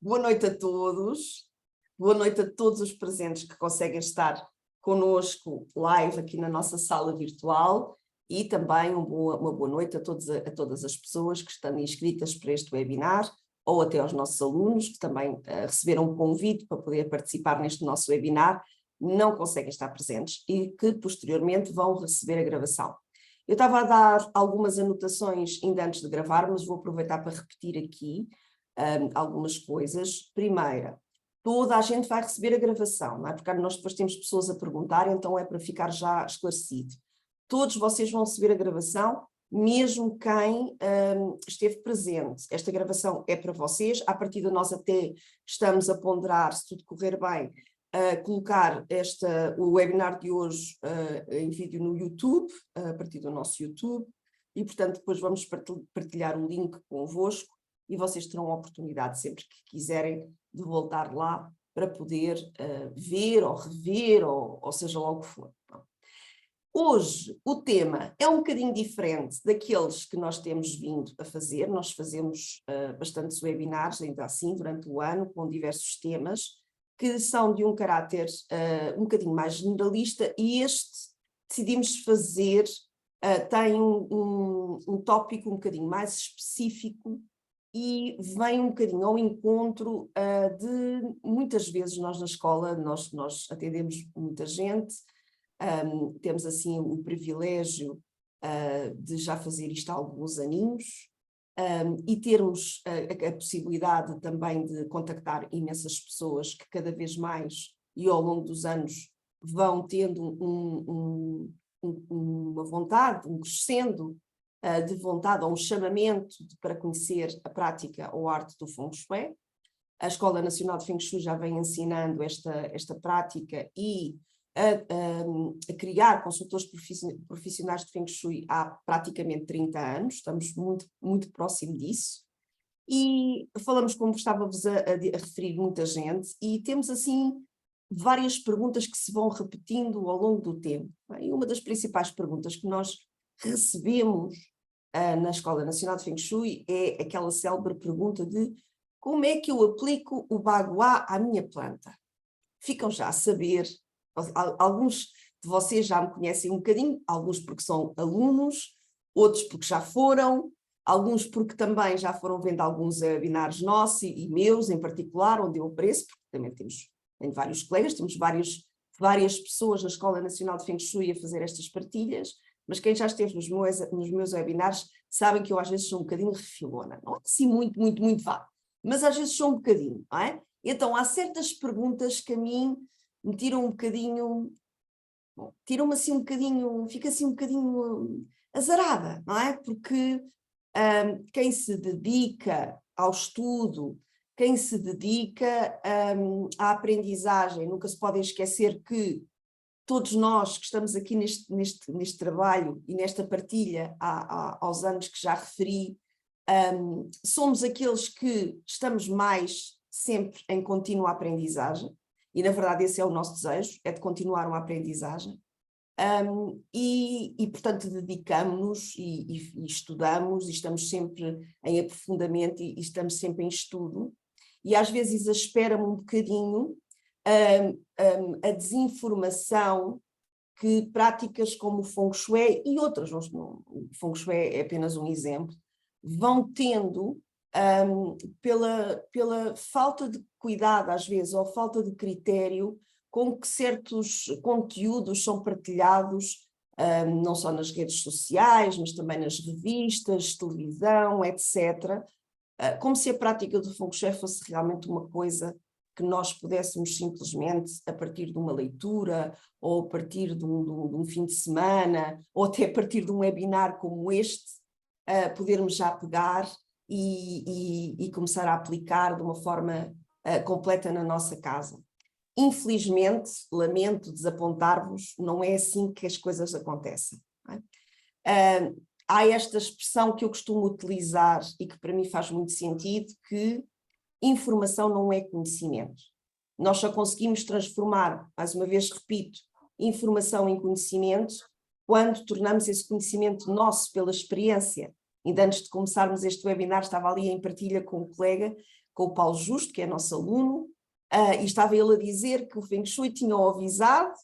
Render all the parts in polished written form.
Boa noite a todos, boa noite a todos os presentes que conseguem estar connosco live aqui na nossa sala virtual e também uma boa noite a todas as pessoas que estão inscritas para este webinar ou até aos nossos alunos que também receberam um convite para poder participar neste nosso webinar, não conseguem estar presentes e que posteriormente vão receber a gravação. Eu estava a dar algumas anotações ainda antes de gravar, mas vou aproveitar para repetir aqui algumas coisas. Primeira, toda a gente vai receber a gravação, não é? Porque nós depois temos pessoas a perguntar, então é para ficar já esclarecido. Todos vocês vão receber a gravação, mesmo quem esteve presente. Esta gravação é para vocês, a partir de nós até estamos a ponderar, se tudo correr bem, colocar o webinar de hoje em vídeo no YouTube, a partir do nosso YouTube, e portanto depois vamos partilhar o link convosco e vocês terão a oportunidade, sempre que quiserem, de voltar lá para poder ver ou rever, ou seja lá o que for. Hoje o tema é um bocadinho diferente daqueles que nós temos vindo a fazer. Nós fazemos bastantes webinars, ainda assim, durante o ano, com diversos temas, que são de um caráter um bocadinho mais generalista, e este decidimos fazer, tem um tópico um bocadinho mais específico e vem um bocadinho ao encontro de, muitas vezes nós na escola, nós atendemos muita gente, temos assim o privilégio de já fazer isto há alguns aninhos, e termos a possibilidade também de contactar imensas pessoas que cada vez mais e ao longo dos anos vão tendo uma vontade, crescendo de vontade ou um chamamento para conhecer a prática ou a arte do Feng Shui. A Escola Nacional de Feng Shui já vem ensinando esta prática e a criar consultores profissionais de Feng Shui há praticamente 30 anos, estamos muito, muito próximo disso, e falamos, como estávamos a referir, muita gente, e temos assim várias perguntas que se vão repetindo ao longo do tempo. E uma das principais perguntas que nós recebemos na Escola Nacional de Feng Shui é aquela célebre pergunta de como é que eu aplico o Bagua à minha planta? Ficam já a saber. Alguns de vocês já me conhecem um bocadinho, alguns porque são alunos, outros porque já foram, alguns porque também já foram vendo alguns webinars nossos e meus em particular, onde eu apareço, porque também tenho vários colegas, temos várias pessoas na Escola Nacional de Feng Shui a fazer estas partilhas, mas quem já esteve nos meus webinars sabem que eu às vezes sou um bocadinho refilona, não é assim muito vá, mas às vezes sou um bocadinho, não é? Então há certas perguntas que a mim me tiram um bocadinho, tiram-me assim um bocadinho, fica assim um bocadinho azarada, não é? Porque quem se dedica ao estudo, quem se dedica à aprendizagem, nunca se podem esquecer que todos nós que estamos aqui neste trabalho e nesta partilha aos anos que já referi, somos aqueles que estamos mais sempre em contínua aprendizagem. E, na verdade, esse é o nosso desejo, é de continuar uma aprendizagem. Portanto, dedicamos-nos e estudamos, e estamos sempre em aprofundamento e estamos sempre em estudo. E, às vezes, exaspera-me um bocadinho a desinformação que práticas como o Feng Shui e outras, o Feng Shui é apenas um exemplo, vão tendo pela falta de cuidado, às vezes, ou falta de critério com que certos conteúdos são partilhados, não só nas redes sociais, mas também nas revistas, televisão, etc. Como se a prática do Feng Shui fosse realmente uma coisa que nós pudéssemos simplesmente, a partir de uma leitura, ou a partir de um fim de semana, ou até a partir de um webinar como este, podermos já pegar e começar a aplicar de uma forma completa na nossa casa. Infelizmente, lamento desapontar-vos, não é assim que as coisas acontecem. Não é? Há esta expressão que eu costumo utilizar e que para mim faz muito sentido, que informação não é conhecimento. Nós só conseguimos transformar, mais uma vez repito, informação em conhecimento quando tornamos esse conhecimento nosso pela experiência. Ainda antes de começarmos este webinar, estava ali em partilha com um colega com o Paulo Justo, que é nosso aluno, e estava ele a dizer que o Feng Shui tinha-o avisado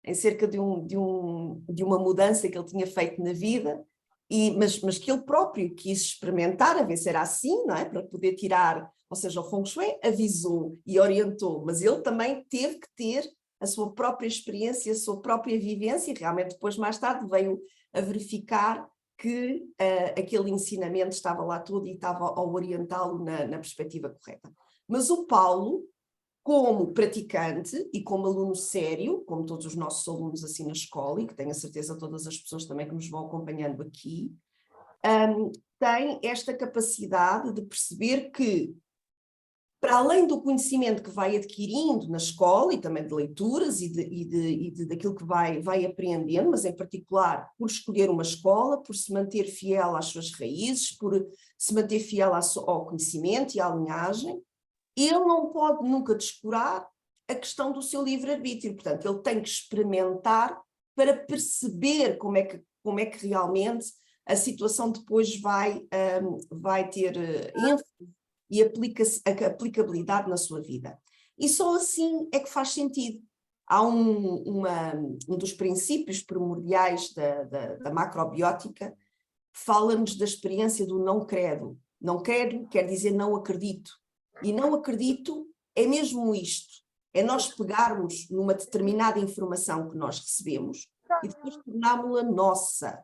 em cerca de uma mudança que ele tinha feito na vida, mas que ele próprio quis experimentar, a ver se era assim, não é? Para poder tirar, ou seja, o Feng Shui avisou e orientou, mas ele também teve que ter a sua própria experiência, a sua própria vivência, e realmente depois, mais tarde, veio a verificar que aquele ensinamento estava lá todo e estava a orientá-lo na perspectiva correta. Mas o Paulo, como praticante e como aluno sério, como todos os nossos alunos assim na escola, e que tenho a certeza todas as pessoas também que nos vão acompanhando aqui, tem esta capacidade de perceber que, para além do conhecimento que vai adquirindo na escola, e também de leituras daquilo que vai aprendendo, mas em particular por escolher uma escola, por se manter fiel às suas raízes, por se manter fiel ao conhecimento e à linhagem, ele não pode nunca descurar a questão do seu livre-arbítrio. Portanto, ele tem que experimentar para perceber como é que realmente a situação depois vai ter ênfase e aplicabilidade na sua vida. E só assim é que faz sentido. Há um dos princípios primordiais da macrobiótica, fala-nos da experiência do não credo. Não credo quer dizer não acredito. E não acredito é mesmo isto, é nós pegarmos numa determinada informação que nós recebemos e depois tornámos-la nossa,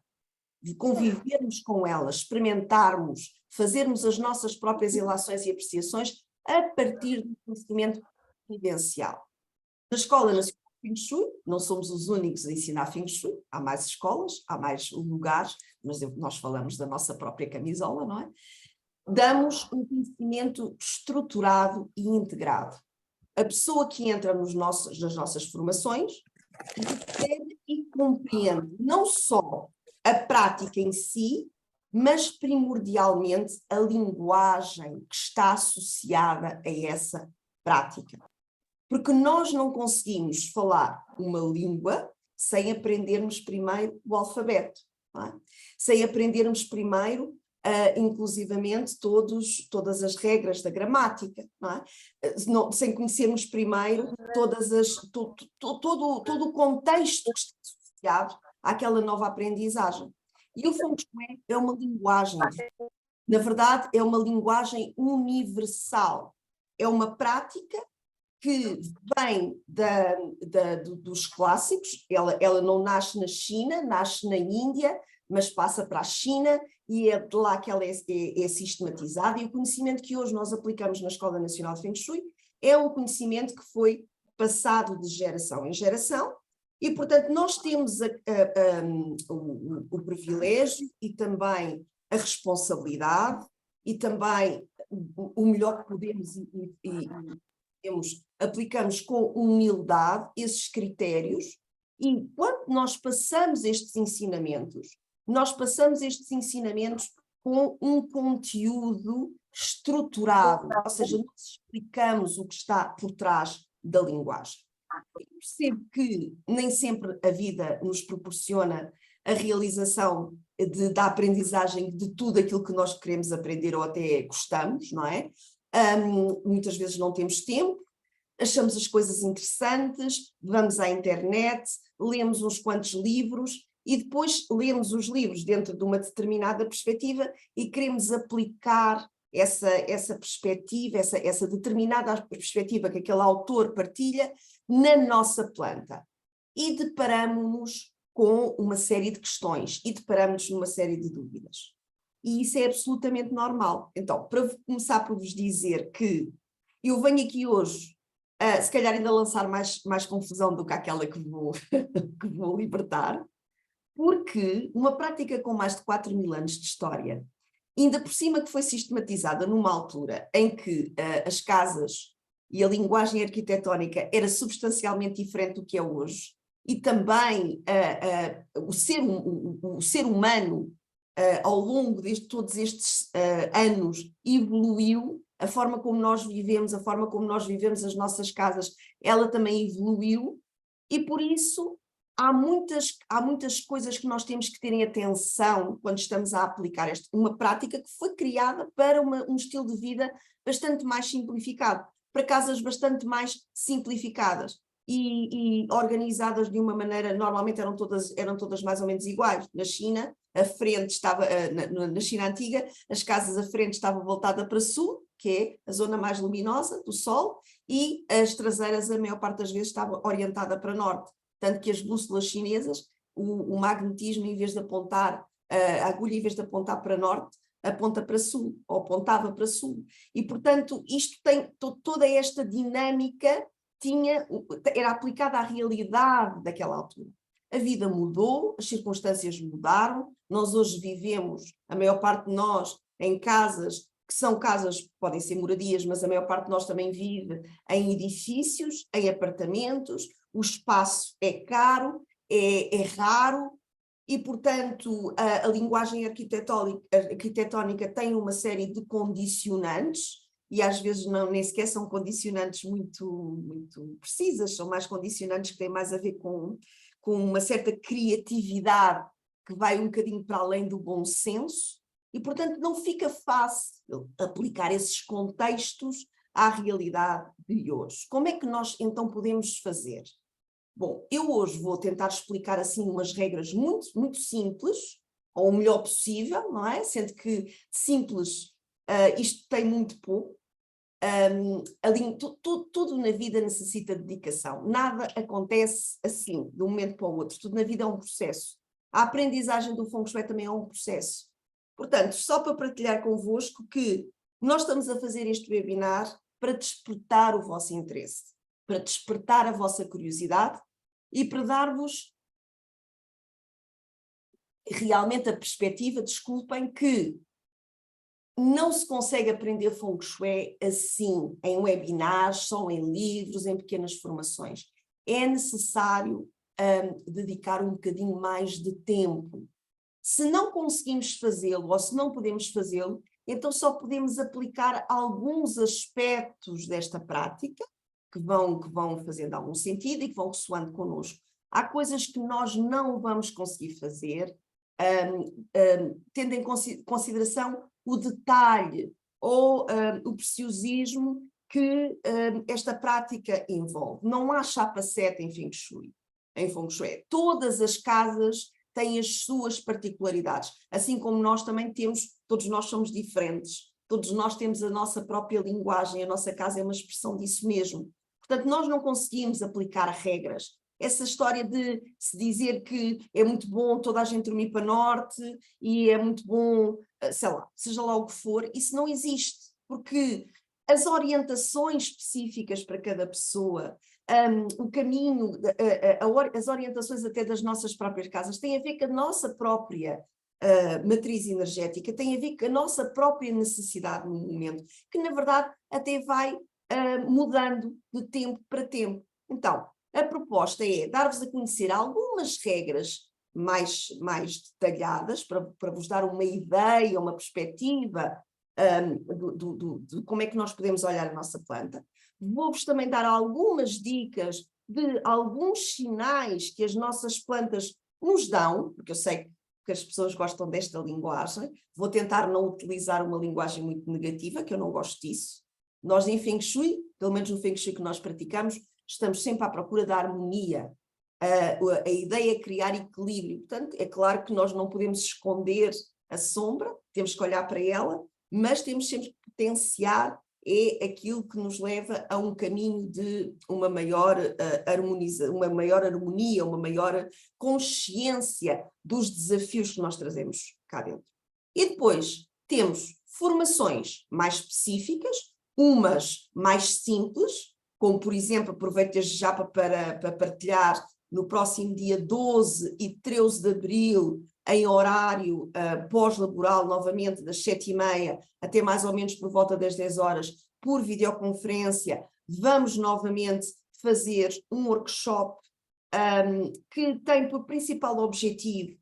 de convivermos com ela, experimentarmos, fazermos as nossas próprias ilações e apreciações a partir do conhecimento vivencial. Na Escola Nacional de Feng Shui, não somos os únicos a ensinar Feng Shui, há mais escolas, há mais lugares, mas nós falamos da nossa própria camisola, não é? Damos um conhecimento estruturado e integrado. A pessoa que entra nas nossas formações recebe e compreende não só a prática em si, mas primordialmente a linguagem que está associada a essa prática. Porque nós não conseguimos falar uma língua sem aprendermos primeiro o alfabeto, não é? Sem aprendermos primeiro inclusivamente todas as regras da gramática, não é? Sem conhecermos primeiro todo o contexto que está associado àquela nova aprendizagem. E o Feng Shui é uma linguagem, na verdade é uma linguagem universal, é uma prática que vem dos clássicos, ela não nasce na China, nasce na Índia, mas passa para a China e é de lá que ela é sistematizada, e o conhecimento que hoje nós aplicamos na Escola Nacional de Feng Shui é um conhecimento que foi passado de geração em geração, e portanto nós temos o privilégio e também a responsabilidade e também o melhor que podemos aplicamos com humildade esses critérios, e quando nós passamos estes ensinamentos com um conteúdo estruturado, ou seja, nós explicamos o que está por trás da linguagem. Eu percebo que nem sempre a vida nos proporciona a realização da aprendizagem de tudo aquilo que nós queremos aprender ou até gostamos, não é? Muitas vezes não temos tempo, achamos as coisas interessantes, vamos à internet, lemos uns quantos livros e depois lemos os livros dentro de uma determinada perspectiva e queremos aplicar essa perspectiva, essa determinada perspectiva que aquele autor partilha na nossa planta. E deparamos-nos com uma série de questões e deparamos-nos numa série de dúvidas. E isso é absolutamente normal. Então, para começar por vos dizer que eu venho aqui hoje, se calhar ainda lançar mais confusão do que aquela que vou libertar, porque uma prática com mais de 4.000 anos de história, ainda por cima que foi sistematizada numa altura em que as casas e a linguagem arquitetónica era substancialmente diferente do que é hoje, e também o ser humano, ao longo de todos estes anos, evoluiu, a forma como nós vivemos, a forma como nós vivemos as nossas casas, ela também evoluiu, e por isso há muitas coisas que nós temos que ter em atenção quando estamos a aplicar uma prática que foi criada para um estilo de vida bastante mais simplificado, para casas bastante mais simplificadas e organizadas de uma maneira, normalmente eram todas mais ou menos iguais. Na China, a frente estava, na China antiga, as casas à frente estavam voltadas para sul, que é a zona mais luminosa do sol, e as traseiras, a maior parte das vezes, estava orientada para norte. Tanto que as bússolas chinesas, o magnetismo, em vez de apontar, a agulha, em vez de apontar para norte, aponta para sul, ou apontava para sul. E, portanto, isto tem toda esta dinâmica, era aplicada à realidade daquela altura. A vida mudou, as circunstâncias mudaram, nós hoje vivemos, a maior parte de nós, em casas que são casas, podem ser moradias, mas a maior parte de nós também vive em edifícios, em apartamentos, o espaço é caro, é raro, e, portanto, a linguagem arquitetónica tem uma série de condicionantes, e às vezes nem sequer são condicionantes muito precisas, são mais condicionantes que têm mais a ver com uma certa criatividade que vai um bocadinho para além do bom senso, e, portanto, não fica fácil aplicar esses contextos à realidade de hoje. Como é que nós, então, podemos fazer? Bom, eu hoje vou tentar explicar, assim, umas regras muito simples, ou o melhor possível, não é? Sendo que simples, isto tem muito pouco. Tudo na vida necessita dedicação. Nada acontece assim, de um momento para o outro. Tudo na vida é um processo. A aprendizagem do Feng Shui também é um processo. Portanto, só para partilhar convosco que nós estamos a fazer este webinar para despertar o vosso interesse, para despertar a vossa curiosidade e para dar-vos realmente a perspectiva, desculpem, que não se consegue aprender Feng Shui assim, em webinars, só em livros, em pequenas formações. É necessário dedicar um bocadinho mais de tempo. Se não conseguimos fazê-lo ou se não podemos fazê-lo, então só podemos aplicar alguns aspectos desta prática que vão fazendo algum sentido e que vão ressoando connosco. Há coisas que nós não vamos conseguir fazer, tendo em consideração o detalhe ou o preciosismo que esta prática envolve. Não há chapa 7 em Feng Shui. Todas as casas têm as suas particularidades, assim como nós também temos, todos nós somos diferentes, todos nós temos a nossa própria linguagem, a nossa casa é uma expressão disso mesmo. Portanto, nós não conseguimos aplicar regras. Essa história de se dizer que é muito bom toda a gente dormir para norte e é muito bom, sei lá, seja lá o que for, isso não existe, porque as orientações específicas para cada pessoa, o caminho, as orientações até das nossas próprias casas têm a ver com a nossa própria matriz energética, tem a ver com a nossa própria necessidade no momento, que na verdade até vai mudando de tempo para tempo. Então, a proposta é dar-vos a conhecer algumas regras mais detalhadas para vos dar uma ideia, uma perspectiva de como é que nós podemos olhar a nossa planta. Vou-vos também dar algumas dicas de alguns sinais que as nossas plantas nos dão, porque eu sei que as pessoas gostam desta linguagem. Vou tentar não utilizar uma linguagem muito negativa, que eu não gosto disso. Nós em Feng Shui, pelo menos no Feng Shui que nós praticamos, estamos sempre à procura da harmonia. A ideia é criar equilíbrio. Portanto, é claro que nós não podemos esconder a sombra, temos que olhar para ela, mas temos sempre que potenciar aquilo que nos leva a um caminho de uma maior harmonia, uma maior consciência dos desafios que nós trazemos cá dentro. E depois temos formações mais específicas, umas mais simples, como por exemplo, aproveito desde já para partilhar, no próximo dia 12 e 13 de abril, em horário pós-laboral, novamente das 7h30 até mais ou menos por volta das 10 horas, por videoconferência, vamos novamente fazer um workshop que tem por principal objetivo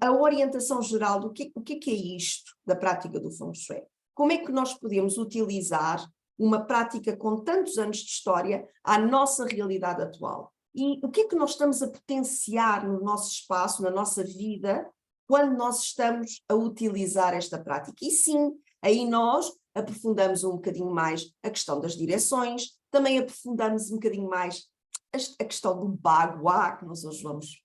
a orientação geral do que é isto da prática do Feng Shui. Como é que nós podemos utilizar uma prática com tantos anos de história à nossa realidade atual? E o que é que nós estamos a potenciar no nosso espaço, na nossa vida, quando nós estamos a utilizar esta prática? E sim, aí nós aprofundamos um bocadinho mais a questão das direções, também aprofundamos um bocadinho mais a questão do Bagua, que nós hoje vamos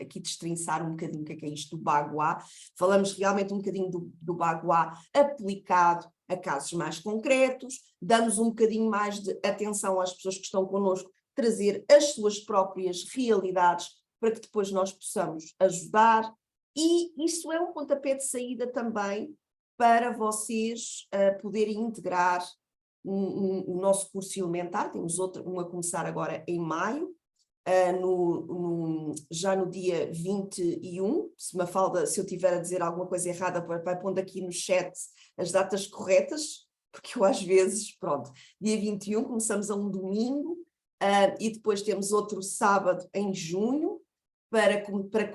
aqui destrinçar um bocadinho o que é isto do Bagua. Falamos realmente um bocadinho do Bagua aplicado a casos mais concretos, damos um bocadinho mais de atenção às pessoas que estão connosco, trazer as suas próprias realidades para que depois nós possamos ajudar. E isso é um pontapé de saída também para vocês poderem integrar o nosso curso elementar. Temos um a começar agora em maio, já no dia 21, se eu estiver a dizer alguma coisa errada, vai pondo aqui no chat as datas corretas, porque eu às vezes, pronto, dia 21 começamos a um domingo, e depois temos outro sábado em junho, para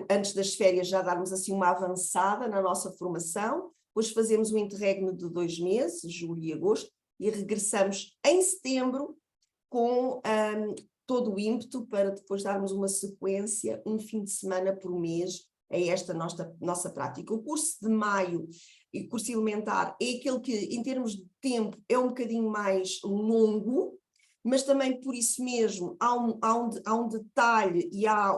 antes das férias já darmos assim uma avançada na nossa formação, depois fazemos um interregno de 2 meses, julho e agosto, e regressamos em setembro com todo o ímpeto para depois darmos uma sequência, um fim de semana por mês, a esta nossa prática. O curso de maio e o curso elementar é aquele que, em termos de tempo, é um bocadinho mais longo, mas também por isso mesmo há um detalhe e há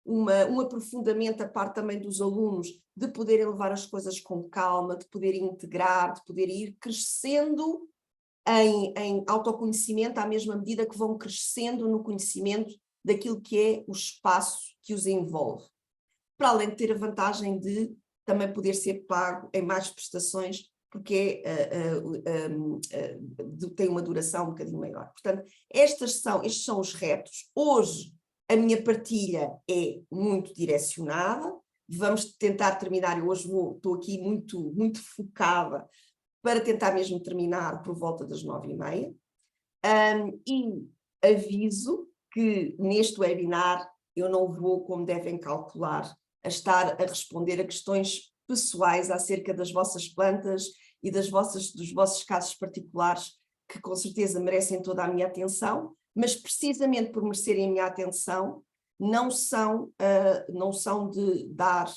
um aprofundamento a parte também dos alunos de poderem levar as coisas com calma, de poderem integrar, de poderem ir crescendo em autoconhecimento à mesma medida que vão crescendo no conhecimento daquilo que é o espaço que os envolve. Para além de ter a vantagem de também poder ser pago em mais prestações, porque tem uma duração um bocadinho maior. Portanto, estes são os retos. Hoje, a minha partilha é muito direcionada. Vamos tentar terminar, eu hoje estou aqui muito, muito focada para tentar mesmo terminar por volta das 9h30. E aviso que neste webinar eu não vou, como devem calcular, a estar a responder a questões pessoais acerca das vossas plantas e dos vossos casos particulares, que com certeza merecem toda a minha atenção, mas precisamente por merecerem a minha atenção, não são de dar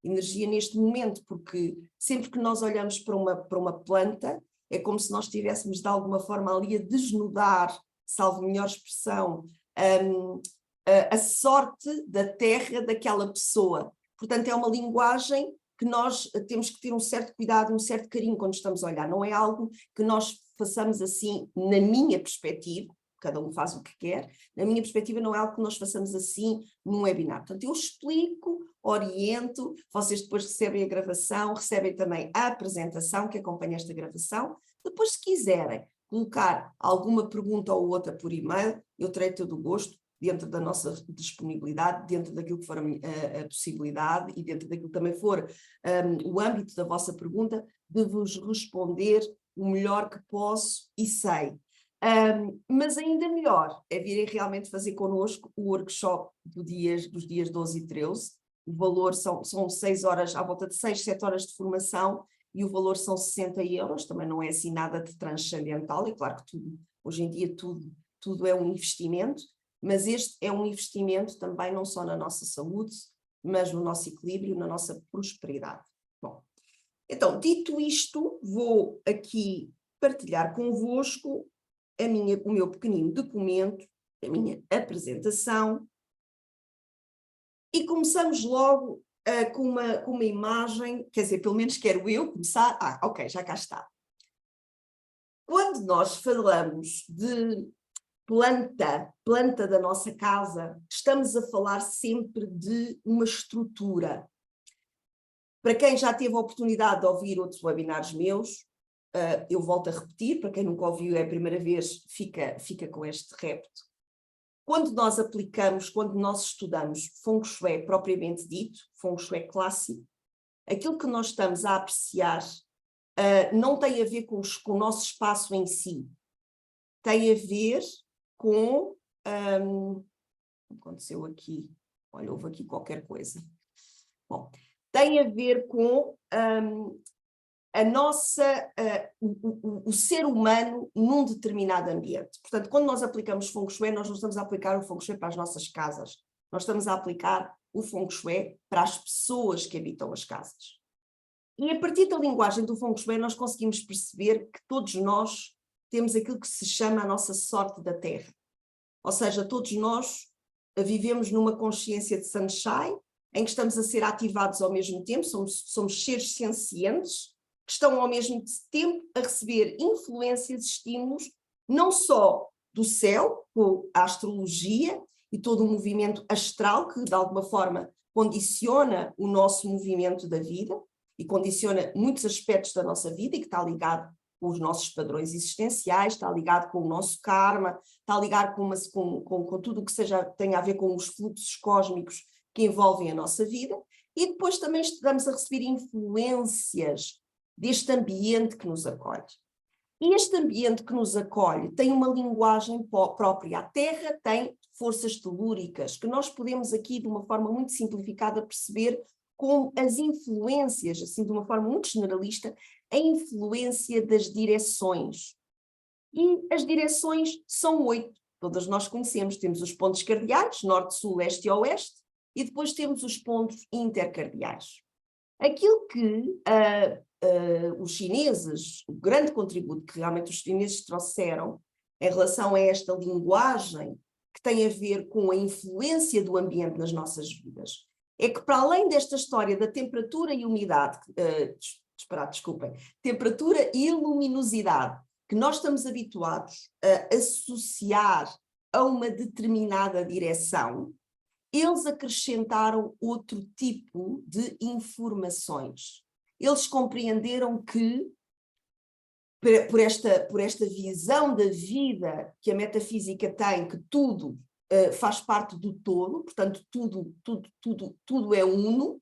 energia neste momento, porque sempre que nós olhamos para uma planta, é como se nós estivéssemos de alguma forma ali a desnudar, salvo melhor expressão, a sorte da terra daquela pessoa. Portanto, é uma linguagem que nós temos que ter um certo cuidado, um certo carinho quando estamos a olhar. Não é algo que nós façamos assim, na minha perspectiva, cada um faz o que quer, na minha perspectiva não é algo que nós façamos assim num webinar. Portanto, eu explico, oriento, vocês depois recebem a gravação, recebem também a apresentação que acompanha esta gravação. Depois, se quiserem colocar alguma pergunta ou outra por e-mail, eu terei todo o gosto, dentro da nossa disponibilidade, dentro daquilo que for a possibilidade e dentro daquilo que também for o âmbito da vossa pergunta, de vos responder o melhor que posso e sei. Mas ainda melhor é virem realmente fazer connosco o workshop dos dias 12 e 13. O valor são 6 horas, à volta de 6, 7 horas de formação, e o valor são 60 euros, também não é assim nada de transcendental, é claro que hoje em dia tudo é um investimento, mas este é um investimento também não só na nossa saúde, mas no nosso equilíbrio, na nossa prosperidade. Bom, então, dito isto, vou aqui partilhar convosco o meu pequenino documento, a minha apresentação, e começamos logo com uma imagem, quer dizer, pelo menos quero eu começar. Ok, já cá está. Quando nós falamos de planta da nossa casa, estamos a falar sempre de uma estrutura. Para quem já teve a oportunidade de ouvir outros webinars meus, eu volto a repetir, para quem nunca ouviu é a primeira vez, fica com este repto. Quando nós aplicamos, quando nós estudamos Feng Shui propriamente dito, Feng Shui clássico, aquilo que nós estamos a apreciar não tem a ver com o nosso espaço em si, tem a ver com... aconteceu aqui, olha, houve aqui qualquer coisa. Bom, tem a ver com o ser humano num determinado ambiente. Portanto, quando nós aplicamos Feng Shui, nós não estamos a aplicar o Feng Shui para as nossas casas, nós estamos a aplicar o Feng Shui para as pessoas que habitam as casas. E a partir da linguagem do Feng Shui nós conseguimos perceber que todos nós temos aquilo que se chama a nossa sorte da Terra. Ou seja, todos nós vivemos numa consciência de sunshine, em que estamos a ser ativados ao mesmo tempo, somos seres sencientes, que estão ao mesmo tempo a receber influências, estímulos, não só do céu, com a astrologia e todo o movimento astral, que de alguma forma condiciona o nosso movimento da vida, e condiciona muitos aspectos da nossa vida, e que está ligado com os nossos padrões existenciais, está ligado com o nosso karma, está ligado com tudo o que tenha a ver com os fluxos cósmicos que envolvem a nossa vida, e depois também estamos a receber influências deste ambiente que nos acolhe. E este ambiente que nos acolhe tem uma linguagem própria. A Terra tem forças telúricas, que nós podemos aqui, de uma forma muito simplificada, perceber com as influências, assim de uma forma muito generalista, a influência das direções. E as direções são 8, todas nós conhecemos. Temos os pontos cardeais, norte, sul, leste e oeste, e depois temos os pontos intercardeais. Aquilo que os chineses, o grande contributo que realmente os chineses trouxeram em relação a esta linguagem que tem a ver com a influência do ambiente nas nossas vidas, é que para além desta história da temperatura e umidade, temperatura e luminosidade, que nós estamos habituados a associar a uma determinada direção, eles acrescentaram outro tipo de informações. Eles compreenderam que, por esta visão da vida que a metafísica tem, que tudo faz parte do todo, portanto tudo é uno,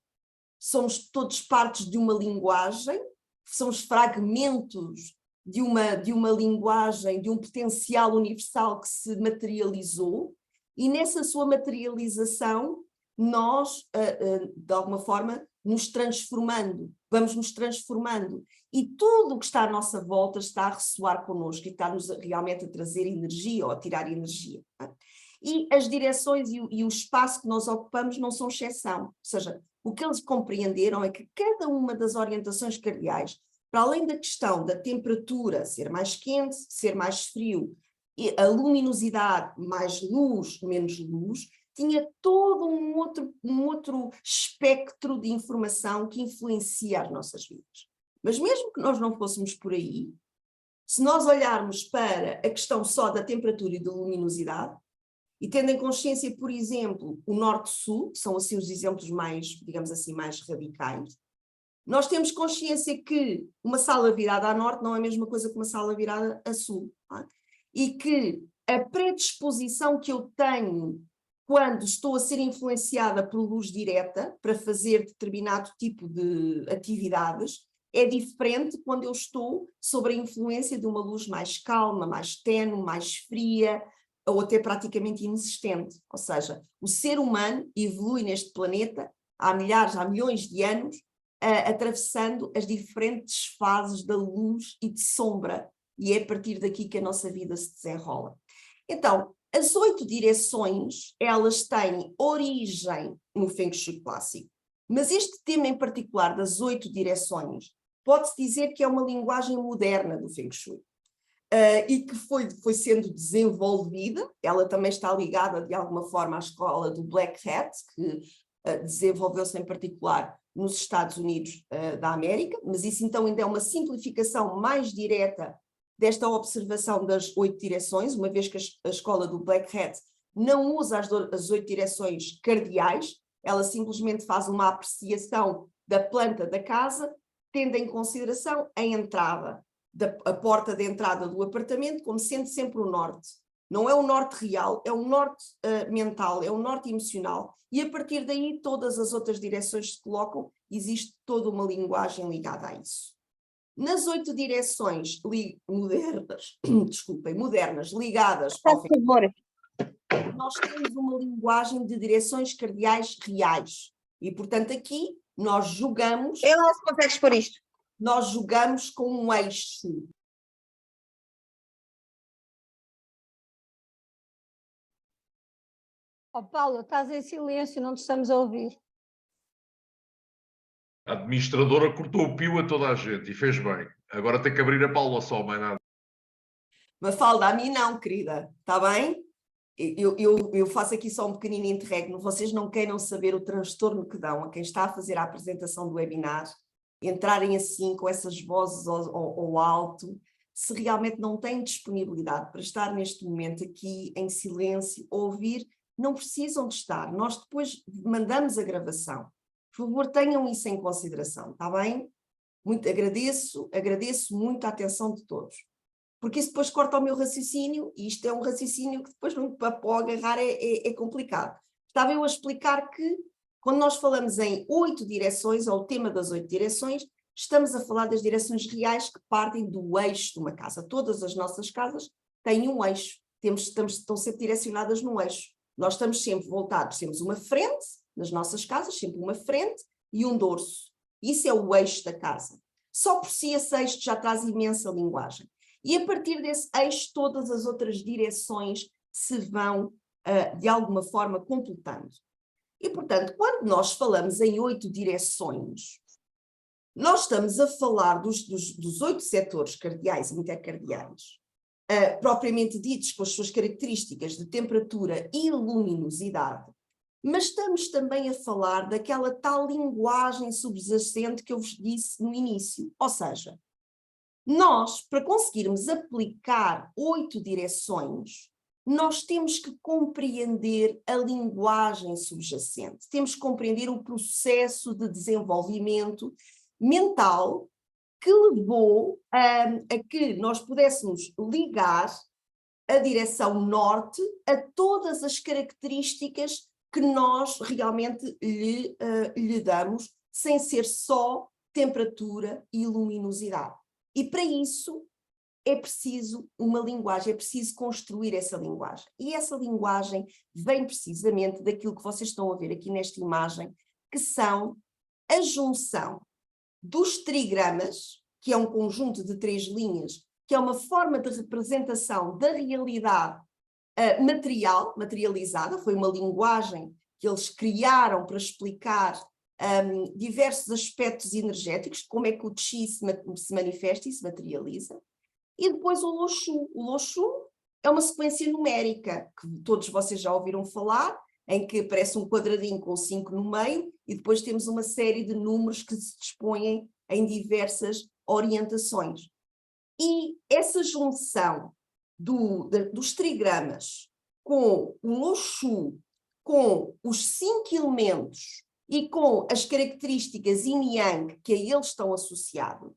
somos todos partes de uma linguagem, somos fragmentos de uma linguagem, de um potencial universal que se materializou, e nessa sua materialização nós, de alguma forma, vamos nos transformando, e tudo o que está à nossa volta está a ressoar connosco e está-nos realmente a trazer energia ou a tirar energia. E as direções e o espaço que nós ocupamos não são exceção, ou seja, o que eles compreenderam é que cada uma das orientações cardeais, para além da questão da temperatura, ser mais quente, ser mais frio, e a luminosidade, mais luz, menos luz, tinha todo um outro espectro de informação que influencia as nossas vidas. Mas mesmo que nós não fôssemos por aí, se nós olharmos para a questão só da temperatura e da luminosidade, e tendo em consciência, por exemplo, o norte-sul, que são assim os exemplos mais, digamos assim, mais radicais, nós temos consciência que uma sala virada a norte não é a mesma coisa que uma sala virada a sul. Não é? E que a predisposição que eu tenho quando estou a ser influenciada por luz direta para fazer determinado tipo de atividades é diferente quando eu estou sob a influência de uma luz mais calma, mais tenue, mais fria, ou até praticamente inexistente. Ou seja, o ser humano evolui neste planeta há milhões de anos, atravessando as diferentes fases da luz e de sombra, e é a partir daqui que a nossa vida se desenrola. Então, as 8 direções, elas têm origem no Feng Shui clássico, mas este tema em particular das 8 direções, pode-se dizer que é uma linguagem moderna do Feng Shui. E que foi sendo desenvolvida, ela também está ligada de alguma forma à escola do Black Hat, que desenvolveu-se em particular nos Estados Unidos da América, mas isso então ainda é uma simplificação mais direta desta observação das 8 direções, uma vez que a escola do Black Hat não usa as 8 direções cardeais, ela simplesmente faz uma apreciação da planta da casa, tendo em consideração a entrada, a porta de entrada do apartamento como sendo sempre o norte. Não é o norte real, é o norte mental, é o norte emocional, e a partir daí todas as outras direções se colocam, existe toda uma linguagem ligada a isso. Nas 8 direções modernas ligadas ao Feng Shui, nós temos uma linguagem de direções cardeais reais, e portanto aqui nós julgamos... Eu não sei se consegues pôr isto. nós jogamos com um eixo. Oh, Paula, estás em silêncio, não te estamos a ouvir. A administradora cortou o pio a toda a gente e fez bem. Agora tem que abrir a Paula só, mais nada. Mafalda, a mim não, querida, está bem? Eu faço aqui só um pequenino interregno, vocês não queiram saber o transtorno que dão a quem está a fazer a apresentação do webinar, entrarem assim com essas vozes ao alto, se realmente não têm disponibilidade para estar neste momento aqui em silêncio, ouvir, não precisam de estar, nós depois mandamos a gravação. Por favor, tenham isso em consideração, está bem? Agradeço muito a atenção de todos. Porque isso depois corta o meu raciocínio, e isto é um raciocínio que depois para agarrar é complicado. Estava eu a explicar que, quando nós falamos em 8 direções, ou o tema das 8 direções, estamos a falar das direções reais que partem do eixo de uma casa. Todas as nossas casas têm um eixo, estão sempre direcionadas num eixo. Nós estamos sempre voltados, temos uma frente, nas nossas casas, sempre uma frente e um dorso. Isso é o eixo da casa. Só por si esse eixo já traz imensa linguagem. E a partir desse eixo, todas as outras direções se vão, de alguma forma, completando. E, portanto, quando nós falamos em 8 direções, nós estamos a falar dos 8 setores cardeais e intercardeais, propriamente ditos, com as suas características de temperatura e luminosidade, mas estamos também a falar daquela tal linguagem subjacente que eu vos disse no início, ou seja, nós, para conseguirmos aplicar 8 direções, nós temos que compreender a linguagem subjacente, temos que compreender o processo de desenvolvimento mental que levou a que nós pudéssemos ligar a direção norte a todas as características que nós realmente lhe damos, sem ser só temperatura e luminosidade. E para isso é preciso uma linguagem, é preciso construir essa linguagem. E essa linguagem vem precisamente daquilo que vocês estão a ver aqui nesta imagem, que são a junção dos trigramas, que é um conjunto de 3 linhas, que é uma forma de representação da realidade materializada, foi uma linguagem que eles criaram para explicar diversos aspectos energéticos, como é que o Qi se manifesta e se materializa. E depois o Loshu. O Loshu é uma sequência numérica, que todos vocês já ouviram falar, em que aparece um quadradinho com 5 no meio, e depois temos uma série de números que se dispõem em diversas orientações. E essa junção dos trigramas com o Loshu, com os 5 elementos e com as características yin e yang que a eles estão associados,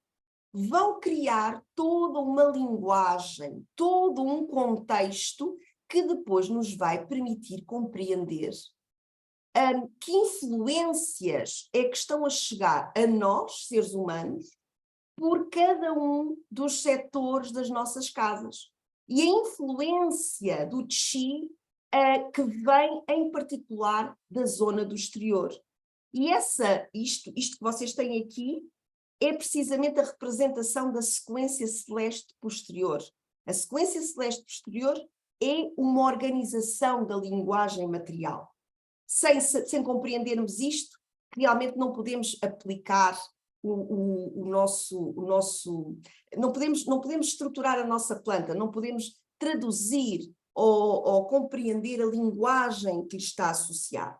vão criar toda uma linguagem, todo um contexto que depois nos vai permitir compreender que influências é que estão a chegar a nós, seres humanos, por cada um dos setores das nossas casas. E a influência do Qi que vem, em particular, da zona do exterior. E isto que vocês têm aqui é precisamente a representação da sequência celeste posterior. A sequência celeste posterior é uma organização da linguagem material. Sem compreendermos isto, realmente não podemos aplicar o nosso não podemos estruturar a nossa planta, não podemos traduzir ou compreender a linguagem que lhe está associada.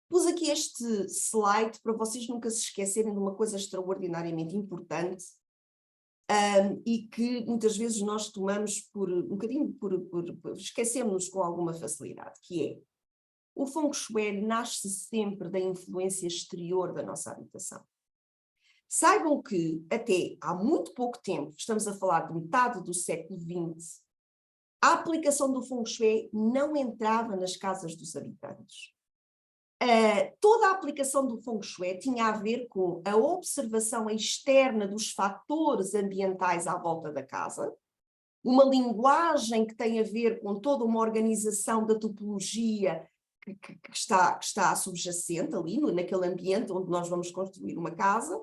Pus aqui este slide para vocês nunca se esquecerem de uma coisa extraordinariamente importante e que muitas vezes nós tomamos esquecemos-nos com alguma facilidade, que é o Feng Shui nasce sempre da influência exterior da nossa habitação. Saibam que até há muito pouco tempo, estamos a falar de metade do século XX, a aplicação do Feng Shui não entrava nas casas dos habitantes. Toda a aplicação do Feng Shui tinha a ver com a observação externa dos fatores ambientais à volta da casa, uma linguagem que tem a ver com toda uma organização da topologia que está subjacente ali, naquele ambiente onde nós vamos construir uma casa,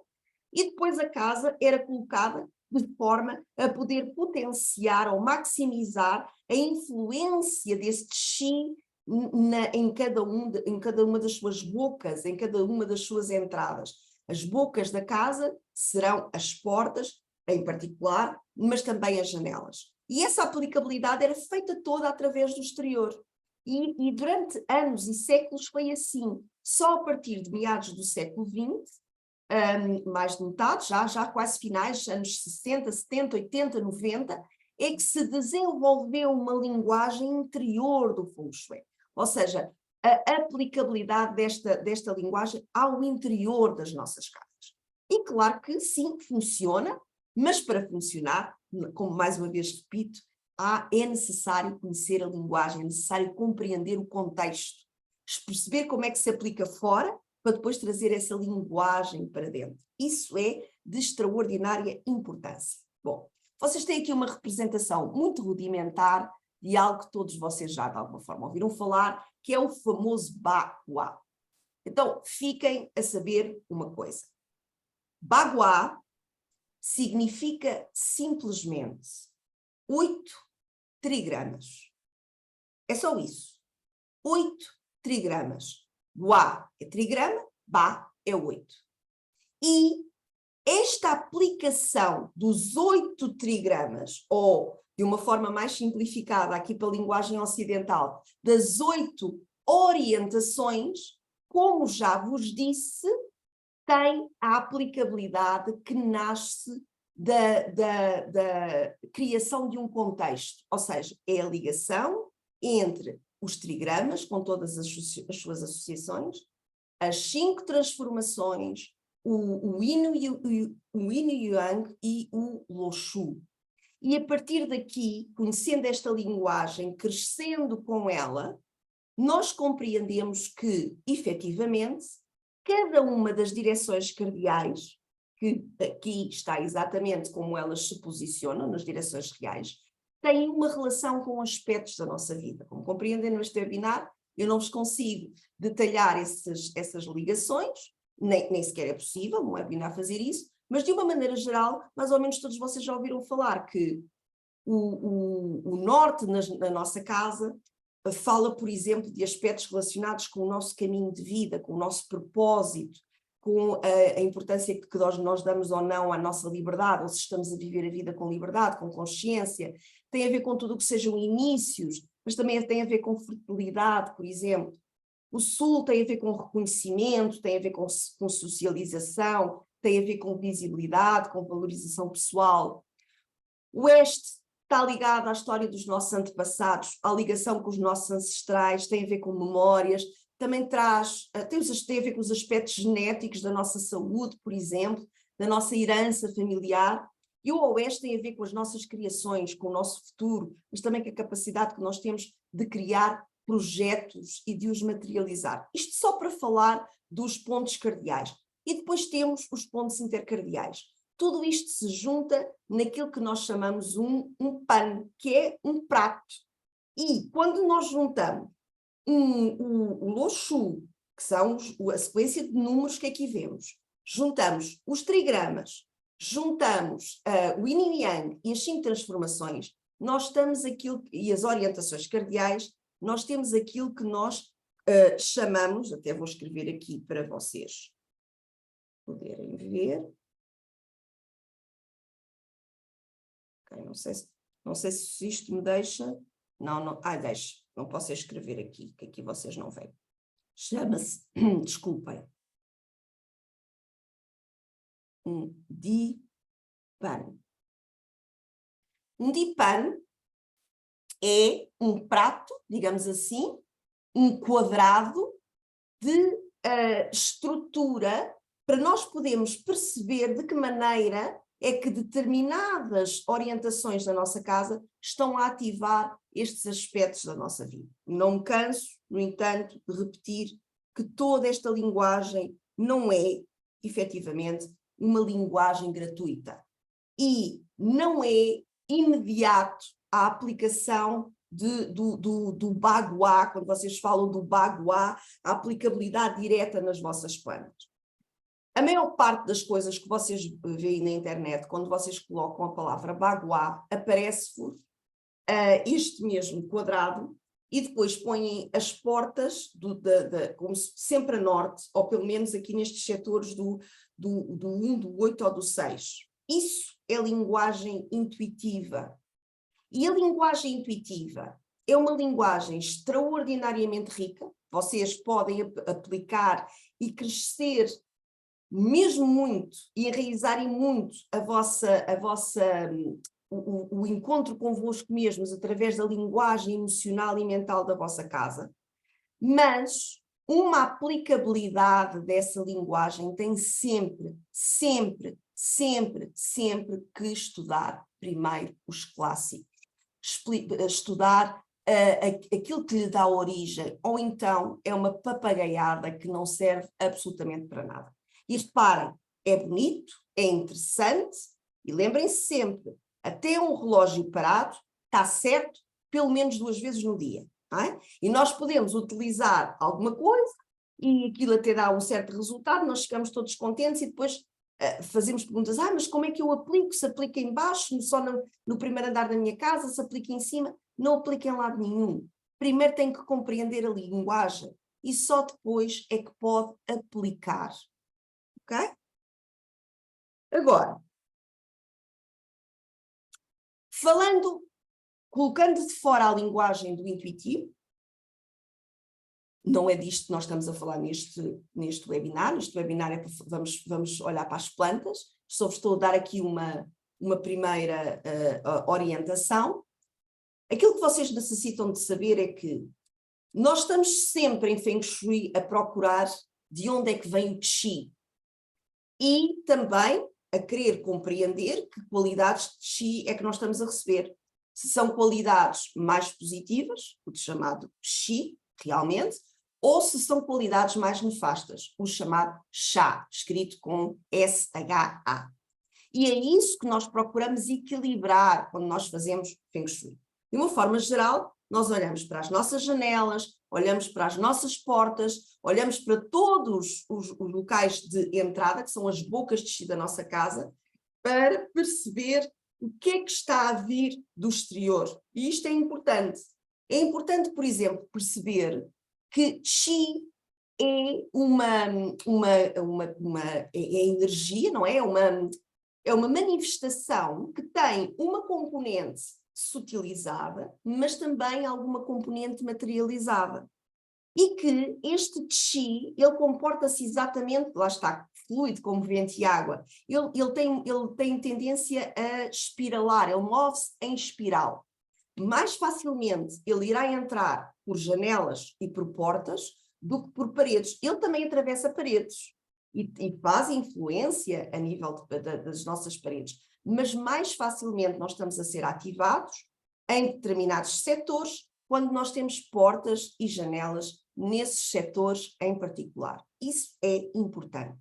E depois a casa era colocada de forma a poder potenciar ou maximizar a influência desse chi em cada uma das suas bocas, em cada uma das suas entradas. As bocas da casa serão as portas, em particular, mas também as janelas. E essa aplicabilidade era feita toda através do exterior. E durante anos e séculos foi assim. Só a partir de meados do século XX, mais de metade, já quase finais, anos 60, 70, 80, 90, é que se desenvolveu uma linguagem interior do Feng Shui. Ou seja, a aplicabilidade desta linguagem ao interior das nossas casas. E claro que sim, funciona, mas para funcionar, como mais uma vez repito, é necessário conhecer a linguagem, é necessário compreender o contexto, perceber como é que se aplica fora, para depois trazer essa linguagem para dentro. Isso é de extraordinária importância. Bom, vocês têm aqui uma representação muito rudimentar de algo que todos vocês já de alguma forma ouviram falar, que é o famoso Bagua. Então, fiquem a saber uma coisa. Bagua significa simplesmente 8 trigramas. É só isso. 8 trigramas. Gua é trigrama, Ba é 8. E esta aplicação dos 8 trigramas, ou de uma forma mais simplificada aqui para a linguagem ocidental, das 8 orientações, como já vos disse, tem a aplicabilidade que nasce da criação de um contexto, ou seja, é a ligação entre os trigramas, com todas as suas associações, as 5 transformações, o Yin e Yang e o Loshu. E a partir daqui, conhecendo esta linguagem, crescendo com ela, nós compreendemos que, efetivamente, cada uma das direções cardeais, que aqui está exatamente como elas se posicionam nas direções reais, tem uma relação com aspectos da nossa vida. Como compreendem neste webinar, eu não vos consigo detalhar essas ligações, nem sequer é possível num webinar fazer isso, mas de uma maneira geral, mais ou menos todos vocês já ouviram falar que o norte na nossa casa fala, por exemplo, de aspectos relacionados com o nosso caminho de vida, com o nosso propósito, com a importância que nós damos ou não à nossa liberdade, ou se estamos a viver a vida com liberdade, com consciência. Tem a ver com tudo o que sejam inícios, mas também tem a ver com fertilidade, por exemplo. O sul tem a ver com reconhecimento, tem a ver com socialização, tem a ver com visibilidade, com valorização pessoal. O oeste está ligado à história dos nossos antepassados, à ligação com os nossos ancestrais, tem a ver com memórias, também tem a ver com os aspectos genéticos da nossa saúde, por exemplo, da nossa herança familiar. E o oeste tem a ver com as nossas criações, com o nosso futuro, mas também com a capacidade que nós temos de criar projetos e de os materializar. Isto só para falar dos pontos cardeais. E depois temos os pontos intercardeais. Tudo isto se junta naquilo que nós chamamos um pan, que é um prato. E quando nós juntamos o Loshu, que são a sequência de números que aqui vemos, juntamos os trigramas, juntamos o Yin e Yang e as 5 transformações, nós estamos aquilo, e as orientações cardeais, nós temos aquilo que nós chamamos, até vou escrever aqui para vocês poderem ver. Okay, não sei se isto me deixa. Não, deixa. Não posso escrever aqui, que aqui vocês não veem. Chama-se, desculpem, um Dipan. Um Dipan é um prato, digamos assim, um quadrado de estrutura para nós podermos perceber de que maneira é que determinadas orientações da nossa casa estão a ativar estes aspectos da nossa vida. Não me canso, no entanto, de repetir que toda esta linguagem não é, efetivamente, uma linguagem gratuita. E não é imediato a aplicação do Bagua, quando vocês falam do Bagua, a aplicabilidade direta nas vossas plantas. A maior parte das coisas que vocês veem na internet, quando vocês colocam a palavra baguá, aparece-vos este mesmo quadrado e depois põem as portas, como sempre a norte, ou pelo menos aqui nestes setores do 1, do 8 ou do 6. Isso é linguagem intuitiva. E a linguagem intuitiva é uma linguagem extraordinariamente rica. Vocês podem aplicar e crescer mesmo muito e enraizarem muito o encontro convosco mesmos através da linguagem emocional e mental da vossa casa, mas uma aplicabilidade dessa linguagem tem sempre que estudar primeiro os clássicos, estudar aquilo que lhe dá origem, ou então é uma papagaiada que não serve absolutamente para nada. E reparem, é bonito, é interessante, e lembrem-se sempre, até um relógio parado está certo pelo menos 2 vezes no dia. Não é? E nós podemos utilizar alguma coisa e aquilo até dá um certo resultado, nós ficamos todos contentes e depois fazemos perguntas, mas como é que eu aplico? Se aplica em baixo, só no primeiro andar da minha casa, se aplica em cima? Não aplica em lado nenhum. Primeiro tem que compreender a linguagem e só depois é que pode aplicar. Ok? Agora, colocando de fora a linguagem do intuitivo, não é disto que nós estamos a falar neste webinar. Neste webinar é vamos olhar para as plantas. Só vos estou a dar aqui uma primeira orientação. Aquilo que vocês necessitam de saber é que nós estamos sempre em Feng Shui a procurar de onde é que vem o Qi. E também a querer compreender que qualidades de Qi é que nós estamos a receber. Se são qualidades mais positivas, o chamado Qi, realmente, ou se são qualidades mais nefastas, o chamado Sha, escrito com S-H-A. E é isso que nós procuramos equilibrar quando nós fazemos Feng Shui. De uma forma geral, nós olhamos para as nossas janelas, olhamos para as nossas portas, olhamos para todos os locais de entrada, que são as bocas de Qi da nossa casa, para perceber o que é que está a vir do exterior. E isto é importante. É importante, por exemplo, perceber que Qi é é energia, não é? É uma manifestação que tem uma componente sutilizada, mas também alguma componente materializada. E que este Qi, ele comporta-se exatamente, lá está, fluido como vento e água, ele tem tendência a espiralar, ele move-se em espiral. Mais facilmente ele irá entrar por janelas e por portas do que por paredes. Ele também atravessa paredes e faz influência a nível das nossas paredes, mas mais facilmente nós estamos a ser ativados em determinados setores quando nós temos portas e janelas nesses setores em particular. Isso é importante.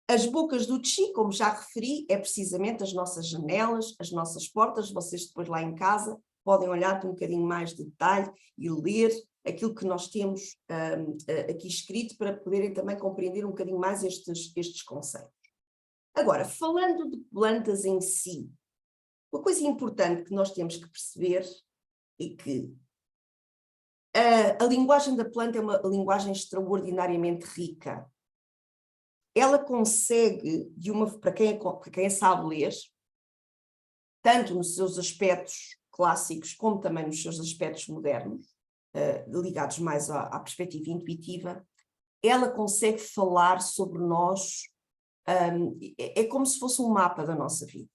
As bocas do Qi, como já referi, é precisamente as nossas janelas, as nossas portas. Vocês depois lá em casa podem olhar com um bocadinho mais de detalhe e ler aquilo que nós temos aqui escrito para poderem também compreender um bocadinho mais estes conceitos. Agora, falando de plantas em si, uma coisa importante que nós temos que perceber é que a linguagem da planta é uma linguagem extraordinariamente rica. Ela consegue, para quem sabe ler, tanto nos seus aspectos clássicos como também nos seus aspectos modernos, ligados mais à perspectiva intuitiva, ela consegue falar sobre nós, é como se fosse um mapa da nossa vida.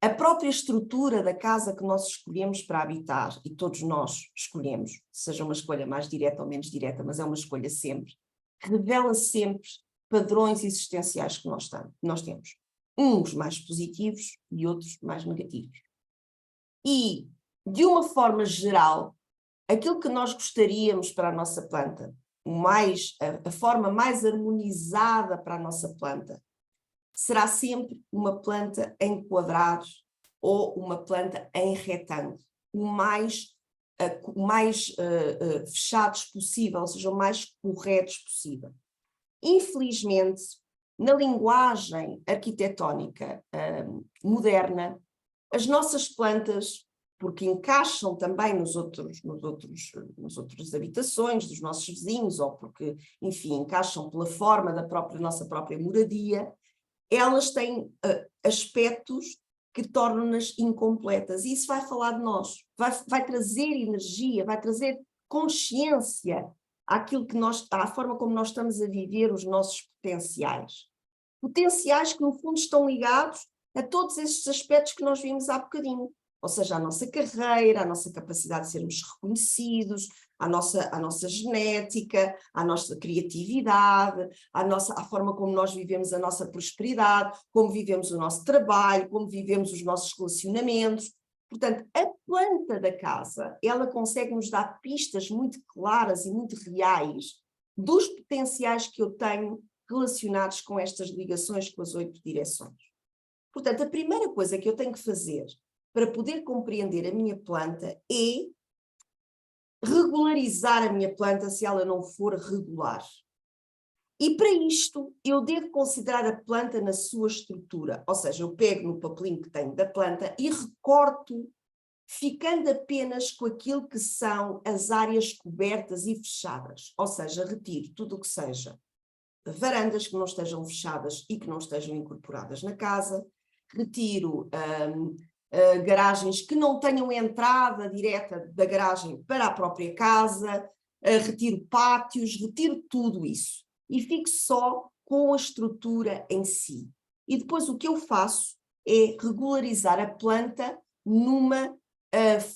A própria estrutura da casa que nós escolhemos para habitar, e todos nós escolhemos, seja uma escolha mais direta ou menos direta, mas é uma escolha sempre, revela sempre padrões existenciais que nós temos. Uns mais positivos e outros mais negativos. E, de uma forma geral, aquilo que nós gostaríamos para a nossa planta, a forma mais harmonizada para a nossa planta, será sempre uma planta em quadrado ou uma planta em retângulo, o mais fechados possível, ou seja, o mais corretos possível. Infelizmente, na linguagem arquitetónica moderna, as nossas plantas, porque encaixam também nas outras habitações dos nossos vizinhos, ou porque, enfim, encaixam pela forma da nossa própria moradia, elas têm aspectos que tornam-nas incompletas. E isso vai falar de nós, vai trazer energia, vai trazer consciência àquilo que à forma como nós estamos a viver os nossos potenciais. Potenciais que, no fundo, estão ligados a todos estes aspectos que nós vimos há bocadinho. Ou seja, a nossa carreira, a nossa capacidade de sermos reconhecidos, a nossa genética, a nossa criatividade, a forma como nós vivemos a nossa prosperidade, como vivemos o nosso trabalho, como vivemos os nossos relacionamentos. Portanto, a planta da casa, ela consegue nos dar pistas muito claras e muito reais dos potenciais que eu tenho relacionados com estas ligações com as 8 direções. Portanto, a primeira coisa que eu tenho que fazer para poder compreender a minha planta é regularizar a minha planta se ela não for regular. E para isto, eu devo considerar a planta na sua estrutura, ou seja, eu pego no papelinho que tenho da planta e recorto, ficando apenas com aquilo que são as áreas cobertas e fechadas, ou seja, retiro tudo o que seja varandas que não estejam fechadas e que não estejam incorporadas na casa, retiro garagens que não tenham entrada direta da garagem para a própria casa, retiro pátios, retiro tudo isso e fico só com a estrutura em si. E depois o que eu faço é regularizar a planta numa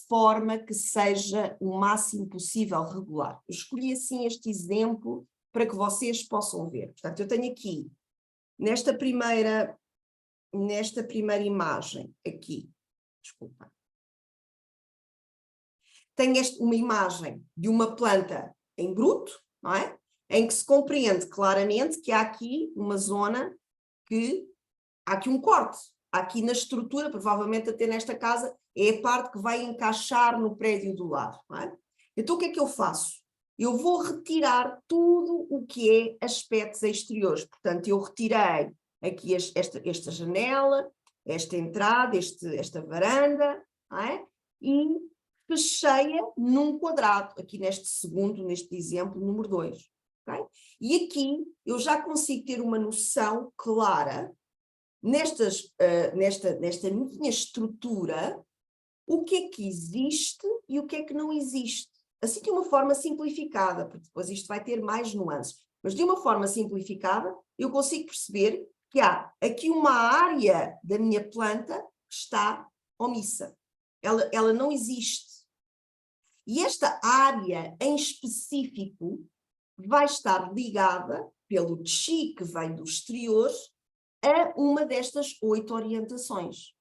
forma que seja o máximo possível regular. Eu escolhi assim este exemplo para que vocês possam ver. Portanto, eu tenho aqui, nesta primeira imagem, aqui, desculpa, tenho uma imagem de uma planta em bruto, não é? Em que se compreende claramente que há aqui uma zona que há aqui um corte, há aqui na estrutura, provavelmente até nesta casa, é a parte que vai encaixar no prédio do lado, não é? Então o que é que eu faço? Eu vou retirar tudo o que é aspectos exteriores, portanto eu retirei aqui esta janela, esta entrada, esta varanda, não é? E fechei-a num quadrado, aqui neste exemplo, número 2. Okay? E aqui eu já consigo ter uma noção clara, nesta minha estrutura, o que é que existe e o que é que não existe. Assim de uma forma simplificada, porque depois isto vai ter mais nuances, mas de uma forma simplificada eu consigo perceber que há aqui uma área da minha planta que está omissa. Ela não existe. E esta área em específico vai estar ligada pelo chi que vem do exterior a uma destas 8 orientações.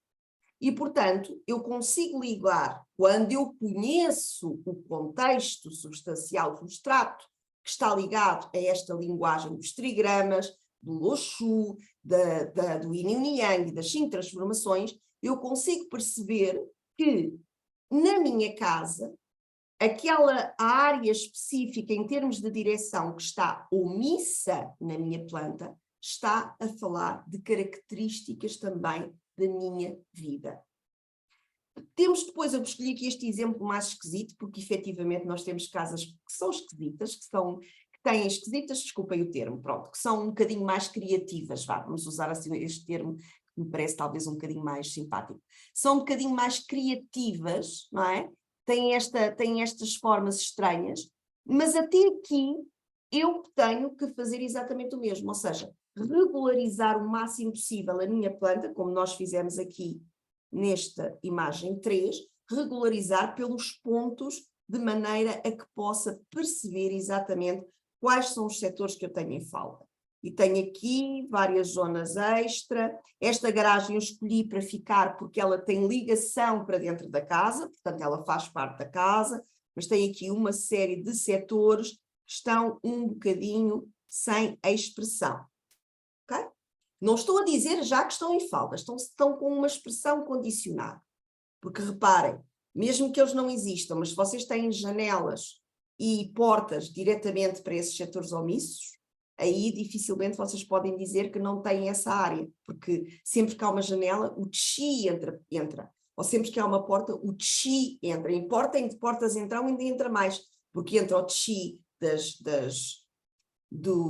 E, portanto, eu consigo ligar, quando eu conheço o contexto substancial substrato, que está ligado a esta linguagem dos trigramas, do Loshu, do Yin e Yang e das 5 transformações, eu consigo perceber que, na minha casa, aquela área específica em termos de direção que está omissa na minha planta, está a falar de características também da minha vida. Temos depois, eu escolhi aqui este exemplo mais esquisito, porque efetivamente nós temos casas que são esquisitas, que têm esquisitas, desculpem o termo, pronto, que são um bocadinho mais criativas, vamos usar assim este termo, que me parece talvez um bocadinho mais simpático. São um bocadinho mais criativas, não é? Têm estas formas estranhas, mas até aqui eu tenho que fazer exatamente o mesmo, ou seja, regularizar o máximo possível a minha planta, como nós fizemos aqui nesta imagem 3, regularizar pelos pontos de maneira a que possa perceber exatamente quais são os setores que eu tenho em falta. E tenho aqui várias zonas extra. Esta garagem eu escolhi para ficar porque ela tem ligação para dentro da casa, portanto ela faz parte da casa, mas tem aqui uma série de setores que estão um bocadinho sem expressão. Okay? Não estou a dizer já que estão em falta, estão com uma expressão condicionada. Porque reparem, mesmo que eles não existam, mas se vocês têm janelas e portas diretamente para esses setores omissos, aí dificilmente vocês podem dizer que não têm essa área, porque sempre que há uma janela, o chi entra. Ou sempre que há uma porta, o chi entra. Importa em que portas entram, ainda entra mais, porque entra o chi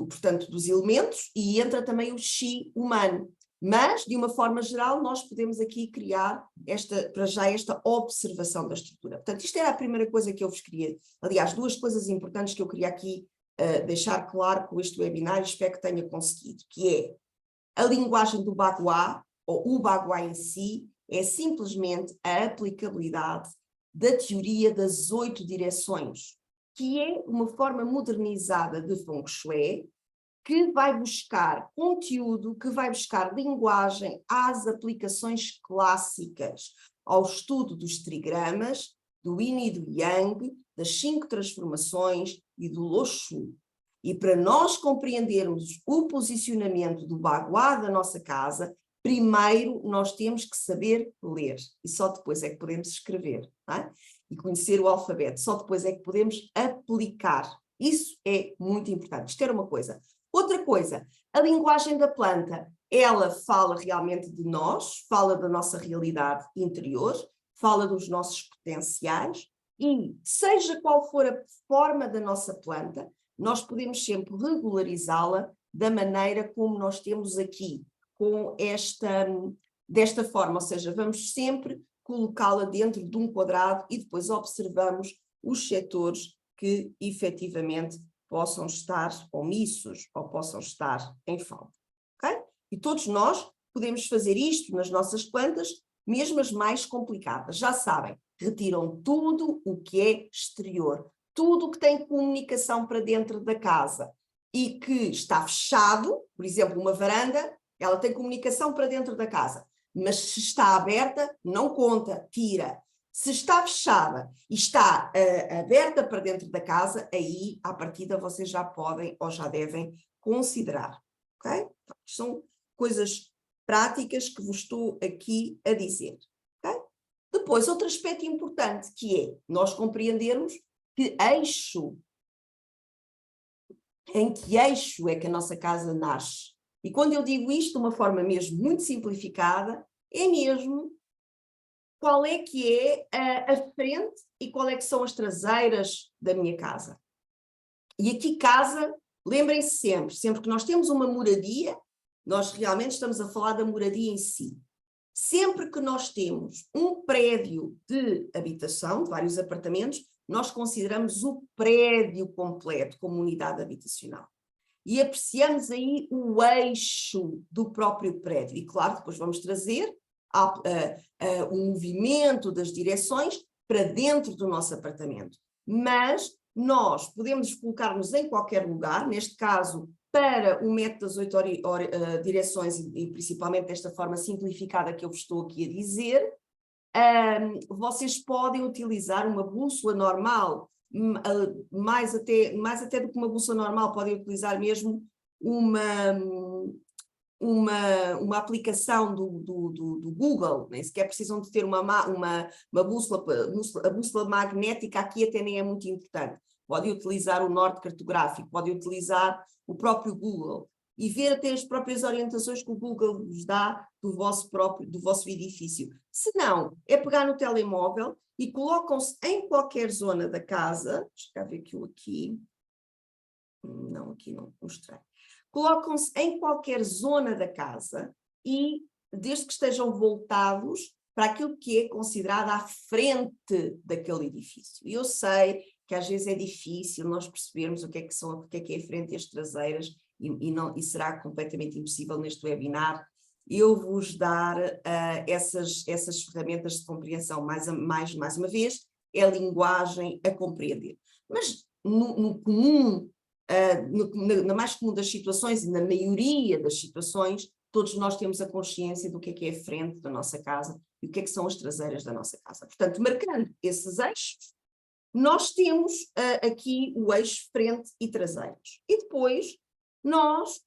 portanto, dos elementos e entra também o chi humano. Mas, de uma forma geral, nós podemos aqui criar para já esta observação da estrutura. Portanto, isto era a primeira coisa que eu vos queria. Aliás, 2 coisas importantes que eu queria aqui deixar claro com este webinar, e espero que tenha conseguido, que é a linguagem do Bagua, ou o Bagua em si, é simplesmente a aplicabilidade da teoria das 8 direções, que é uma forma modernizada de Feng Shui, que vai buscar conteúdo, que vai buscar linguagem às aplicações clássicas, ao estudo dos trigramas, do Yin e do Yang, das 5 transformações e do Lo Shu. E para nós compreendermos o posicionamento do Bagua da nossa casa, primeiro nós temos que saber ler, e só depois é que podemos escrever, não é? E conhecer o alfabeto, só depois é que podemos aplicar. Isso é muito importante. Isto era uma coisa. Outra coisa, a linguagem da planta, ela fala realmente de nós, fala da nossa realidade interior, fala dos nossos potenciais, e seja qual for a forma da nossa planta, nós podemos sempre regularizá-la da maneira como nós temos aqui, desta forma, ou seja, vamos sempre colocá-la dentro de um quadrado e depois observamos os setores que efetivamente possam estar omissos ou possam estar em falta, ok? E todos nós podemos fazer isto nas nossas plantas, mesmo as mais complicadas. Já sabem, retiram tudo o que é exterior, tudo o que tem comunicação para dentro da casa e que está fechado, por exemplo, uma varanda, ela tem comunicação para dentro da casa, mas se está aberta, não conta, tira. Se está fechada e está aberta para dentro da casa, aí, à partida, vocês já podem ou já devem considerar, ok? Então, são coisas práticas que vos estou aqui a dizer, ok? Depois, outro aspecto importante, que é nós compreendermos que em que eixo é que a nossa casa nasce. E quando eu digo isto de uma forma mesmo muito simplificada, é mesmo qual é que é a frente e qual é que são as traseiras da minha casa. E aqui casa, lembrem-se sempre que nós temos uma moradia, nós realmente estamos a falar da moradia em si. Sempre que nós temos um prédio de habitação, de vários apartamentos, nós consideramos o prédio completo como unidade habitacional. E apreciamos aí o eixo do próprio prédio. E claro, depois vamos trazer o movimento das direções para dentro do nosso apartamento. Mas nós podemos colocar-nos em qualquer lugar, neste caso, para o método das 8 direções, e principalmente desta forma simplificada que eu vos estou aqui a dizer, vocês podem utilizar uma bússola normal, mais até do que uma bússola normal, podem utilizar mesmo uma aplicação do Google, nem sequer precisam de ter uma bússola, a bússola magnética aqui até nem é muito importante. Podem utilizar o norte cartográfico, podem utilizar o próprio Google e ver até as próprias orientações que o Google vos dá do vosso edifício. Se não, é pegar no telemóvel e colocam-se em qualquer zona da casa, deixa eu ver que eu aqui não mostrei. Colocam-se em qualquer zona da casa e, desde que estejam voltados para aquilo que é considerado à frente daquele edifício. E eu sei que às vezes é difícil nós percebermos o que é a frente e as traseiras, e será completamente impossível neste webinar eu vos dar essas ferramentas de compreensão. Mais uma vez, é a linguagem a compreender. Mas no comum, na mais comum das situações, e na maioria das situações, todos nós temos a consciência do que é a frente da nossa casa e o que são as traseiras da nossa casa. Portanto, marcando esses eixos, nós temos aqui o eixo frente e traseiros. E depois, nós,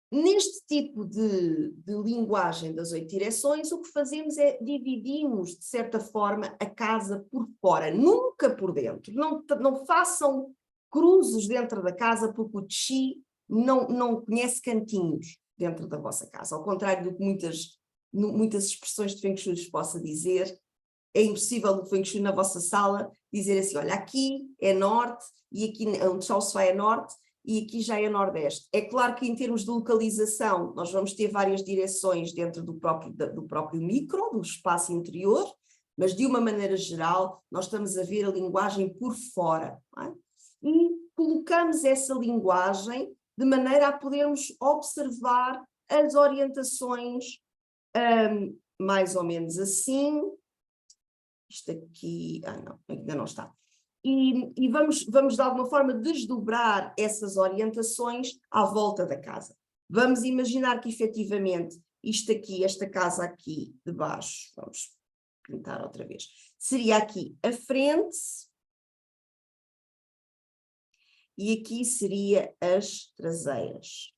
neste tipo de linguagem das 8 direções, o que fazemos é dividimos, de certa forma, a casa por fora, nunca por dentro. Não façam cruzes dentro da casa, porque o chi não conhece cantinhos dentro da vossa casa. Ao contrário do que muitas expressões de Feng Shui lhes possa dizer, é impossível o Feng Shui na vossa sala dizer assim, olha, aqui é norte, e aqui onde está o sofá é norte, e aqui já é nordeste. É claro que em termos de localização, nós vamos ter várias direções dentro do próprio micro, do espaço interior, mas de uma maneira geral, nós estamos a ver a linguagem por fora. Não é? E colocamos essa linguagem de maneira a podermos observar as orientações mais ou menos assim. Isto aqui, não, ainda não está. E vamos de alguma forma desdobrar essas orientações à volta da casa. Vamos imaginar que efetivamente isto aqui, esta casa aqui de baixo, vamos pintar outra vez, seria aqui a frente e aqui seria as traseiras.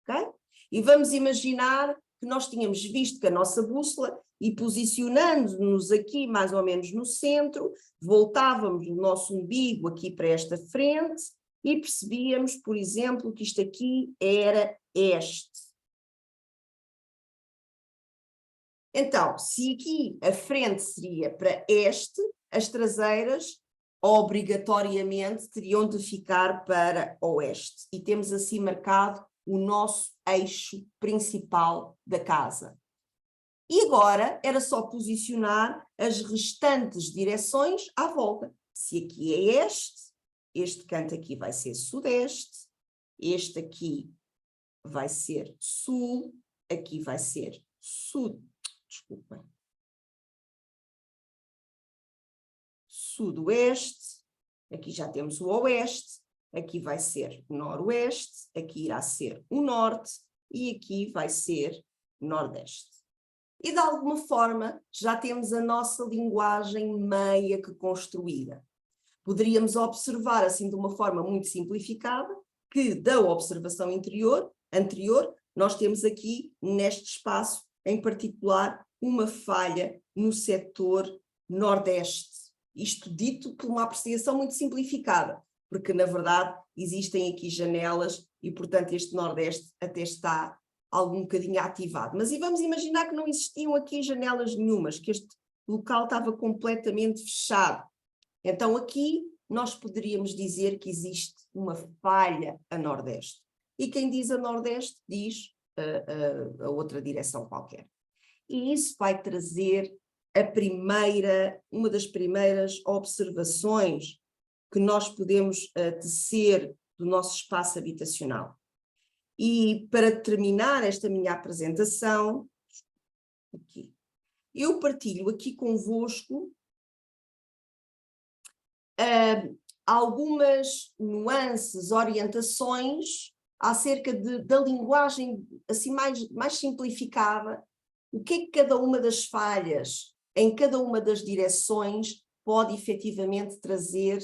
Ok? E vamos imaginar que nós tínhamos visto que a nossa bússola, e posicionando-nos aqui mais ou menos no centro, voltávamos o nosso umbigo aqui para esta frente e percebíamos, por exemplo, que isto aqui era este. Então, se aqui a frente seria para este, as traseiras obrigatoriamente teriam de ficar para oeste. E temos assim marcado o nosso eixo principal da casa. E agora era só posicionar as restantes direções à volta. Se aqui é este canto aqui vai ser sudeste, este aqui vai ser sul, aqui vai ser desculpem, sudoeste, aqui já temos o oeste, aqui vai ser o noroeste, aqui irá ser o norte e aqui vai ser nordeste. E de alguma forma já temos a nossa linguagem meia que construída. Poderíamos observar assim de uma forma muito simplificada que da observação anterior, nós temos aqui neste espaço em particular uma falha no setor nordeste. Isto dito por uma apreciação muito simplificada, porque na verdade existem aqui janelas e portanto este nordeste até está algum bocadinho ativado. Mas e vamos imaginar que não existiam aqui janelas nenhumas, que este local estava completamente fechado. Então aqui nós poderíamos dizer que existe uma falha a nordeste. E quem diz a nordeste diz a outra direção qualquer. E isso vai trazer uma das primeiras observações que nós podemos tecer do nosso espaço habitacional. E para terminar esta minha apresentação, eu partilho aqui convosco algumas nuances, orientações acerca da linguagem assim mais simplificada, o que é que cada uma das falhas em cada uma das direções pode efetivamente trazer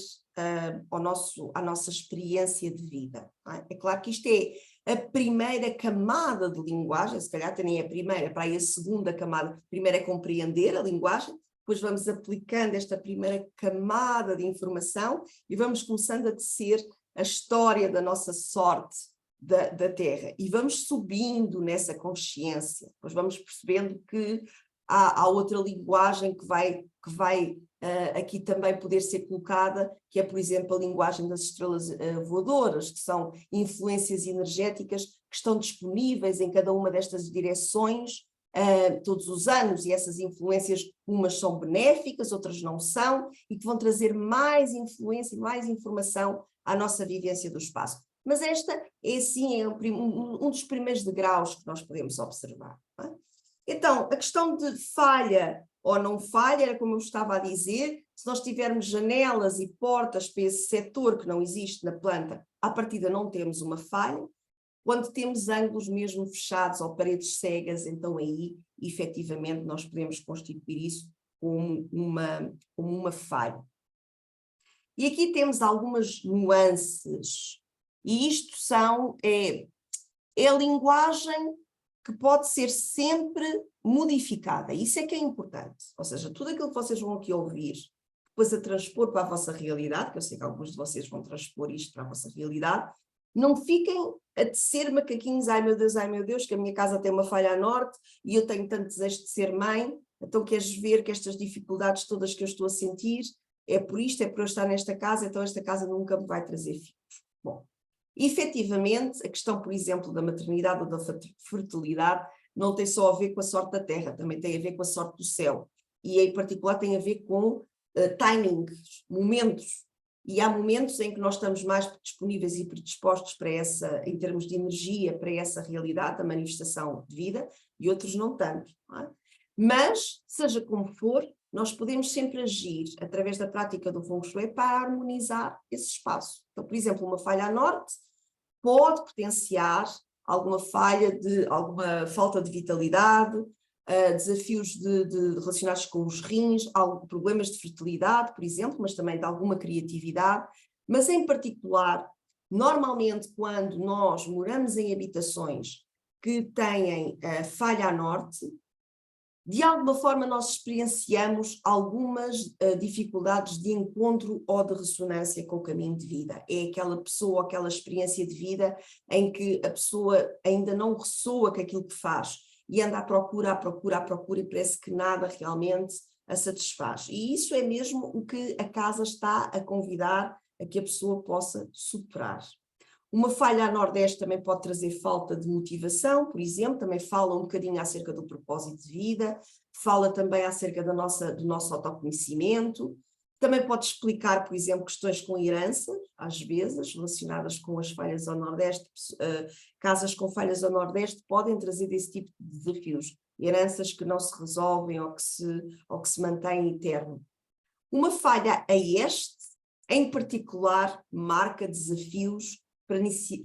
à nossa experiência de vida. Não é? É claro que isto é a primeira camada de linguagem, se calhar nem é a primeira, para aí a segunda camada. Primeiro é compreender a linguagem, depois vamos aplicando esta primeira camada de informação e vamos começando a tecer a história da nossa sorte da Terra. E vamos subindo nessa consciência, depois vamos percebendo que há outra linguagem que vai aqui também poder ser colocada, que é, por exemplo, a linguagem das estrelas voadoras, que são influências energéticas que estão disponíveis em cada uma destas direções todos os anos, e essas influências, umas são benéficas, outras não são, e que vão trazer mais influência e mais informação à nossa vivência do espaço. Mas esta é, sim, um dos primeiros degraus que nós podemos observar. Não é? Então, a questão de falha ou não falha, era como eu estava a dizer, se nós tivermos janelas e portas para esse setor que não existe na planta, à partida não temos uma falha. Quando temos ângulos mesmo fechados ou paredes cegas, então aí, efetivamente, nós podemos constituir isso como uma falha. E aqui temos algumas nuances, e isto é a linguagem que pode ser sempre modificada. Isso é que é importante. Ou seja, tudo aquilo que vocês vão aqui ouvir, depois a transpor para a vossa realidade, que eu sei que alguns de vocês vão transpor isto para a vossa realidade, Não fiquem a tecer macaquinhos, ai meu Deus, que a minha casa tem uma falha a norte e eu tenho tanto desejo de ser mãe, então queres ver que estas dificuldades todas que eu estou a sentir, é por isto, é por eu estar nesta casa, então esta casa nunca me vai trazer filhos. Bom, efetivamente, a questão, por exemplo, da maternidade ou da fertilidade não tem só a ver com a sorte da terra, também tem a ver com a sorte do céu. E em particular tem a ver com timings, momentos. E há momentos em que nós estamos mais disponíveis e predispostos para essa, em termos de energia, para essa realidade, da manifestação de vida, e outros não tanto. Não é? Mas, seja como for, nós podemos sempre agir através da prática do Feng Shui para harmonizar esse espaço. Então, por exemplo, uma falha a norte pode potenciar alguma falta de vitalidade, desafios relacionados com os rins, problemas de fertilidade, por exemplo, mas também de alguma criatividade, mas em particular, normalmente quando nós moramos em habitações que têm falha a norte, de alguma forma nós experienciamos algumas dificuldades de encontro ou de ressonância com o caminho de vida. É aquela pessoa, aquela experiência de vida em que a pessoa ainda não ressoa com aquilo que faz e anda à procura e parece que nada realmente a satisfaz. E isso é mesmo o que a casa está a convidar a que a pessoa possa superar. Uma falha a nordeste também pode trazer falta de motivação, por exemplo, também fala um bocadinho acerca do propósito de vida, fala também acerca do nosso autoconhecimento, também pode explicar, por exemplo, questões com heranças, às vezes, relacionadas com as falhas ao nordeste, casas com falhas ao nordeste podem trazer esse tipo de desafios, heranças que não se resolvem ou que se mantêm eterno. Uma falha a este, em particular, marca desafios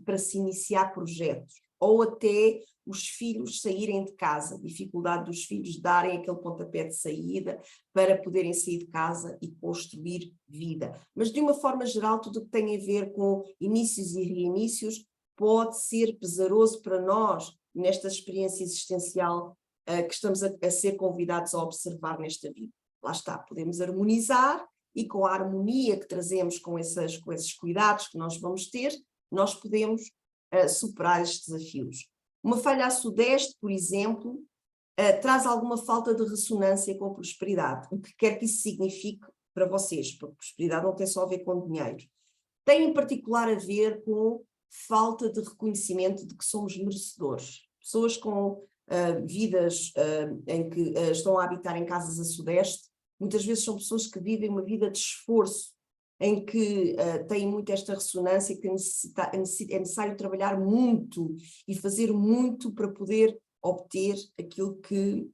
para se iniciar projetos, ou até os filhos saírem de casa, dificuldade dos filhos darem aquele pontapé de saída para poderem sair de casa e construir vida. Mas de uma forma geral, tudo o que tem a ver com inícios e reinícios pode ser pesaroso para nós, nesta experiência existencial que estamos a ser convidados a observar nesta vida. Lá está, podemos harmonizar e com a harmonia que trazemos com esses cuidados que nós vamos ter, nós podemos superar estes desafios. Uma falha a sudeste, por exemplo, traz alguma falta de ressonância com a prosperidade, o que quer que isso signifique para vocês, porque prosperidade não tem só a ver com dinheiro. Tem em particular a ver com falta de reconhecimento de que somos merecedores. Pessoas com vidas em que estão a habitar em casas a sudeste, muitas vezes são pessoas que vivem uma vida de esforço, em que têm muito esta ressonância, que é necessário trabalhar muito e fazer muito para poder obter aquilo que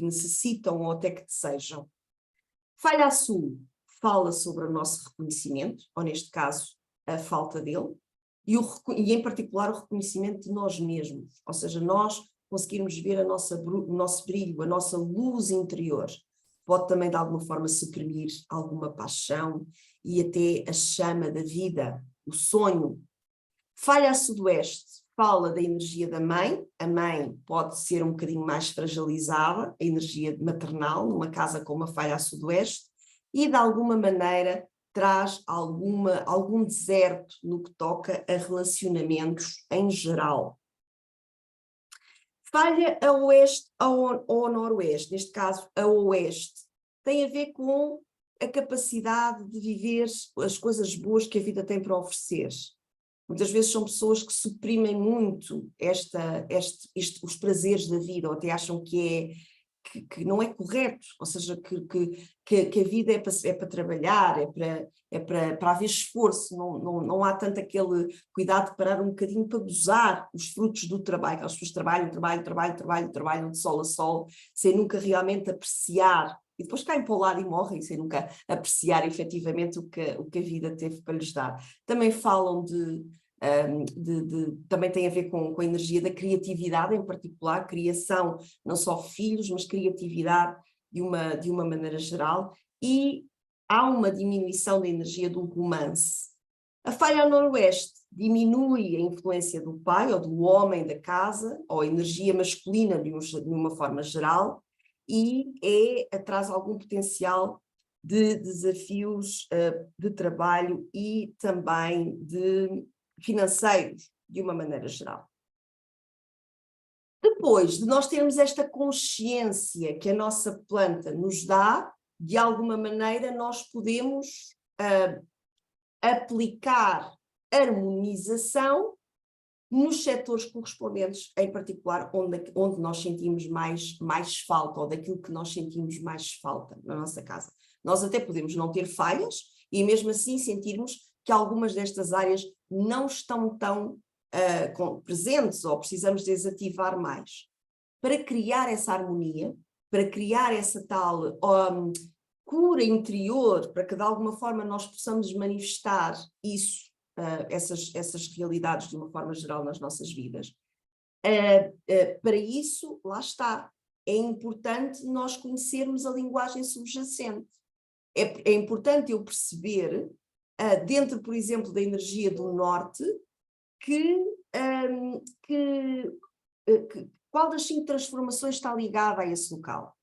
necessitam ou até que desejam. Falha a sul fala sobre o nosso reconhecimento, ou neste caso, a falta dele, e em particular o reconhecimento de nós mesmos, ou seja, nós conseguirmos ver o nosso brilho, a nossa luz interior. Pode também de alguma forma suprimir alguma paixão e até a chama da vida, o sonho. Falha a sudoeste fala da energia da mãe, a mãe pode ser um bocadinho mais fragilizada, a energia maternal, numa casa com uma falha a sudoeste, e de alguma maneira traz algum deserto no que toca a relacionamentos em geral. Falha a oeste ou noroeste, neste caso a oeste, tem a ver com a capacidade de viver as coisas boas que a vida tem para oferecer. Muitas vezes são pessoas que suprimem muito os prazeres da vida, ou até acham que não é correto, ou seja, que a vida é para trabalhar, é para haver esforço, não há tanto aquele cuidado de parar um bocadinho para gozar os frutos do trabalho, que as pessoas trabalham de sol a sol, sem nunca realmente apreciar, e depois caem para o lado e morrem sem nunca apreciar efetivamente o que a vida teve para lhes dar. Também falam também tem a ver com a energia da criatividade, em particular, criação, não só filhos, mas criatividade de uma maneira geral, e há uma diminuição da energia do romance. A falha a noroeste diminui a influência do pai ou do homem da casa, ou a energia masculina de uma forma geral, e traz algum potencial de desafios de trabalho e também de financeiros, de uma maneira geral. Depois de nós termos esta consciência que a nossa planta nos dá, de alguma maneira nós podemos aplicar harmonização nos setores correspondentes, em particular onde nós sentimos mais falta, ou daquilo que nós sentimos mais falta na nossa casa. Nós até podemos não ter falhas e mesmo assim sentirmos que algumas destas áreas não estão tão presentes ou precisamos desativar mais. Para criar essa harmonia, para criar essa tal cura interior, para que de alguma forma nós possamos manifestar isso, essas realidades de uma forma geral nas nossas vidas. Para isso, lá está, é importante nós conhecermos a linguagem subjacente. É importante eu perceber, dentro, por exemplo, da energia do norte, qual das 5 transformações está ligada a esse local.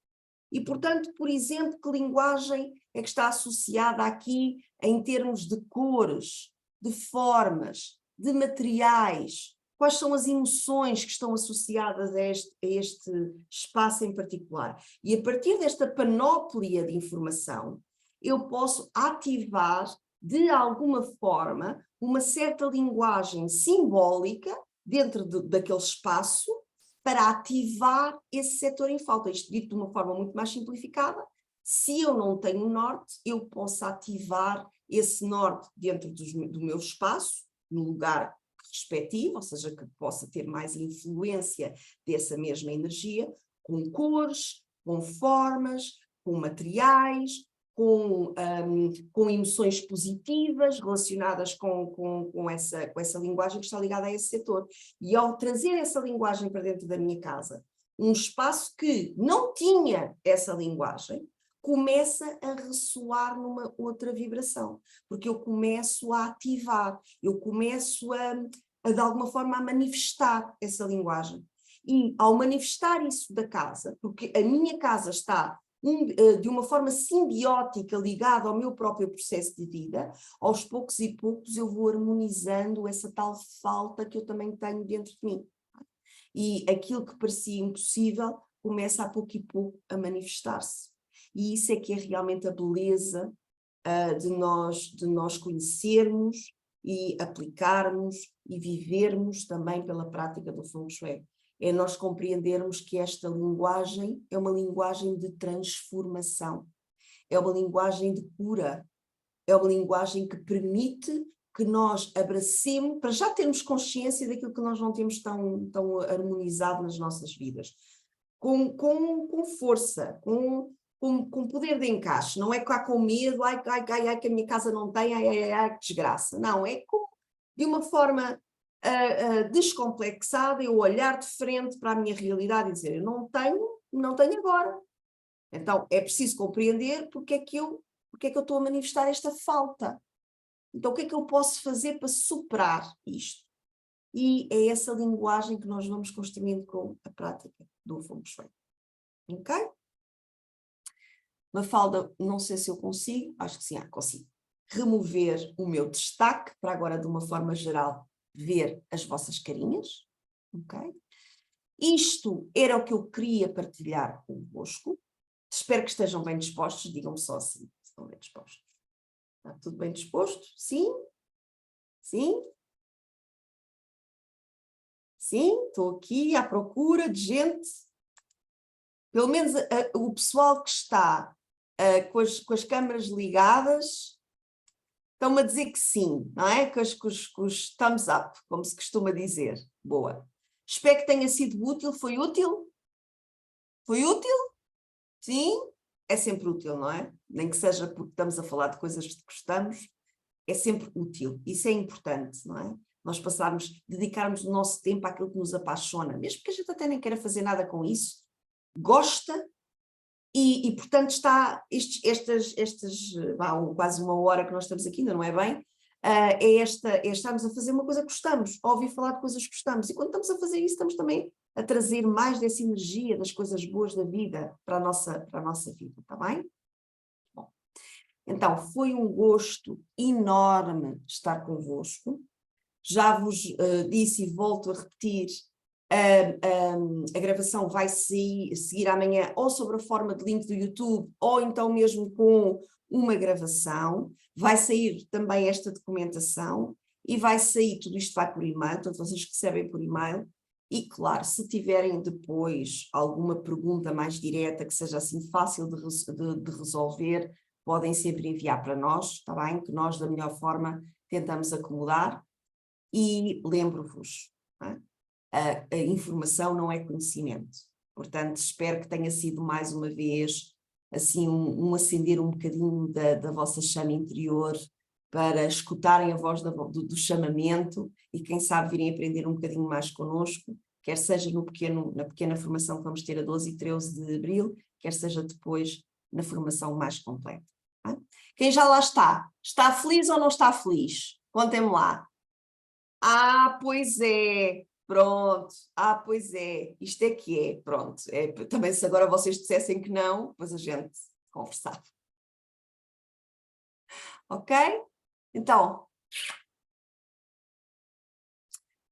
E, portanto, por exemplo, que linguagem é que está associada aqui em termos de cores, de formas, de materiais, quais são as emoções que estão associadas a este espaço em particular. E a partir desta panóplia de informação, eu posso ativar, de alguma forma, uma certa linguagem simbólica dentro daquele espaço para ativar esse setor em falta. Isto dito de uma forma muito mais simplificada, se eu não tenho norte, eu posso ativar esse norte dentro do meu espaço, no lugar respectivo, ou seja, que possa ter mais influência dessa mesma energia, com cores, com formas, com materiais, com emoções positivas relacionadas com essa linguagem que está ligada a esse setor. E ao trazer essa linguagem para dentro da minha casa, um espaço que não tinha essa linguagem, começa a ressoar numa outra vibração, porque eu começo a ativar, eu começo de alguma forma a manifestar essa linguagem. E ao manifestar isso da casa, porque a minha casa está de uma forma simbiótica ligada ao meu próprio processo de vida, aos poucos e poucos eu vou harmonizando essa tal falta que eu também tenho dentro de mim. E aquilo que parecia impossível começa a pouco e pouco a manifestar-se. E isso é que é realmente a beleza de nós conhecermos e aplicarmos e vivermos também pela prática do Feng Shui. É nós compreendermos que esta linguagem é uma linguagem de transformação, é uma linguagem de cura, é uma linguagem que permite que nós abracemos, para já termos consciência daquilo que nós não temos tão harmonizado nas nossas vidas, com força, com poder de encaixe, não é cá com medo, ai, que a minha casa não tem, ai, que desgraça, não, é de uma forma descomplexada, eu olhar de frente para a minha realidade e dizer, eu não tenho agora. Então é preciso compreender porque é que eu estou a manifestar esta falta. Então o que é que eu posso fazer para superar isto? E é essa linguagem que nós vamos construindo com a prática do Feng Shui. Ok? Mafalda, não sei se eu consigo, acho que sim, consigo. Remover o meu destaque para agora de uma forma geral ver as vossas carinhas, ok? Isto era o que eu queria partilhar convosco. Espero que estejam bem dispostos, digam-me só assim, se estão bem dispostos. Está tudo bem disposto? Sim? Sim? Sim? Estou aqui à procura de gente, pelo menos o pessoal que está com as câmaras ligadas, estão-me a dizer que sim, não é? Com os thumbs up, como se costuma dizer. Boa. Espero que tenha sido útil. Foi útil? Foi útil? Sim? É sempre útil, não é? Nem que seja porque estamos a falar de coisas que gostamos, é sempre útil. Isso é importante, não é? Nós dedicarmos o nosso tempo àquilo que nos apaixona, mesmo que a gente até nem queira fazer nada com isso, gosta. E portanto está quase uma hora que nós estamos aqui, ainda não é bem, estarmos a fazer uma coisa que gostamos, a ouvir falar de coisas que gostamos, e quando estamos a fazer isso estamos também a trazer mais dessa energia das coisas boas da vida para a nossa vida, está bem? Bom, então foi um gosto enorme estar convosco, Já vos disse e volto a repetir, a gravação vai seguir amanhã ou sobre a forma de link do YouTube ou então mesmo com uma gravação. Vai sair também esta documentação e vai sair, tudo isto vai por e-mail, portanto vocês recebem por e-mail. E claro, se tiverem depois alguma pergunta mais direta que seja assim fácil de resolver, podem sempre enviar para nós, está bem? Que nós da melhor forma tentamos acomodar. E lembro-vos, a informação não é conhecimento. Portanto, espero que tenha sido mais uma vez assim um acender um bocadinho da vossa chama interior para escutarem a voz do chamamento e quem sabe virem aprender um bocadinho mais connosco, quer seja na pequena formação que vamos ter a 12 e 13 de abril, quer seja depois na formação mais completa. Quem já lá está feliz ou não está feliz? Contem-me lá. Ah, pois é, pronto, pois é, isto é que é, pronto. Também se agora vocês dissessem que não, depois a gente conversava. Ok? Então,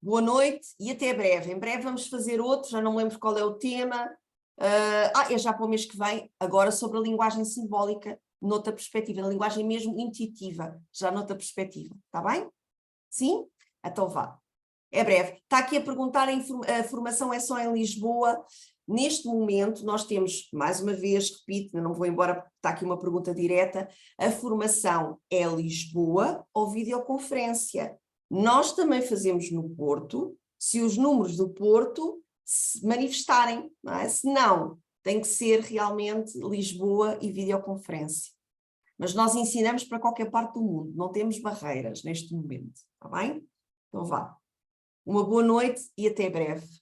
boa noite e até breve. Em breve vamos fazer outro, já não me lembro qual é o tema. É já para o mês que vem, agora sobre a linguagem simbólica, noutra perspectiva, a linguagem mesmo intuitiva, já noutra perspectiva, está bem? Sim? Então vá. É breve. Está aqui a perguntar, a formação é só em Lisboa. Neste momento nós temos, mais uma vez, repito, eu não vou embora, está aqui uma pergunta direta, a formação é Lisboa ou videoconferência? Nós também fazemos no Porto, se os números do Porto se manifestarem, não é? Se não, tem que ser realmente Lisboa e videoconferência. Mas nós ensinamos para qualquer parte do mundo, não temos barreiras neste momento, está bem? Então vá. Uma boa noite e até breve.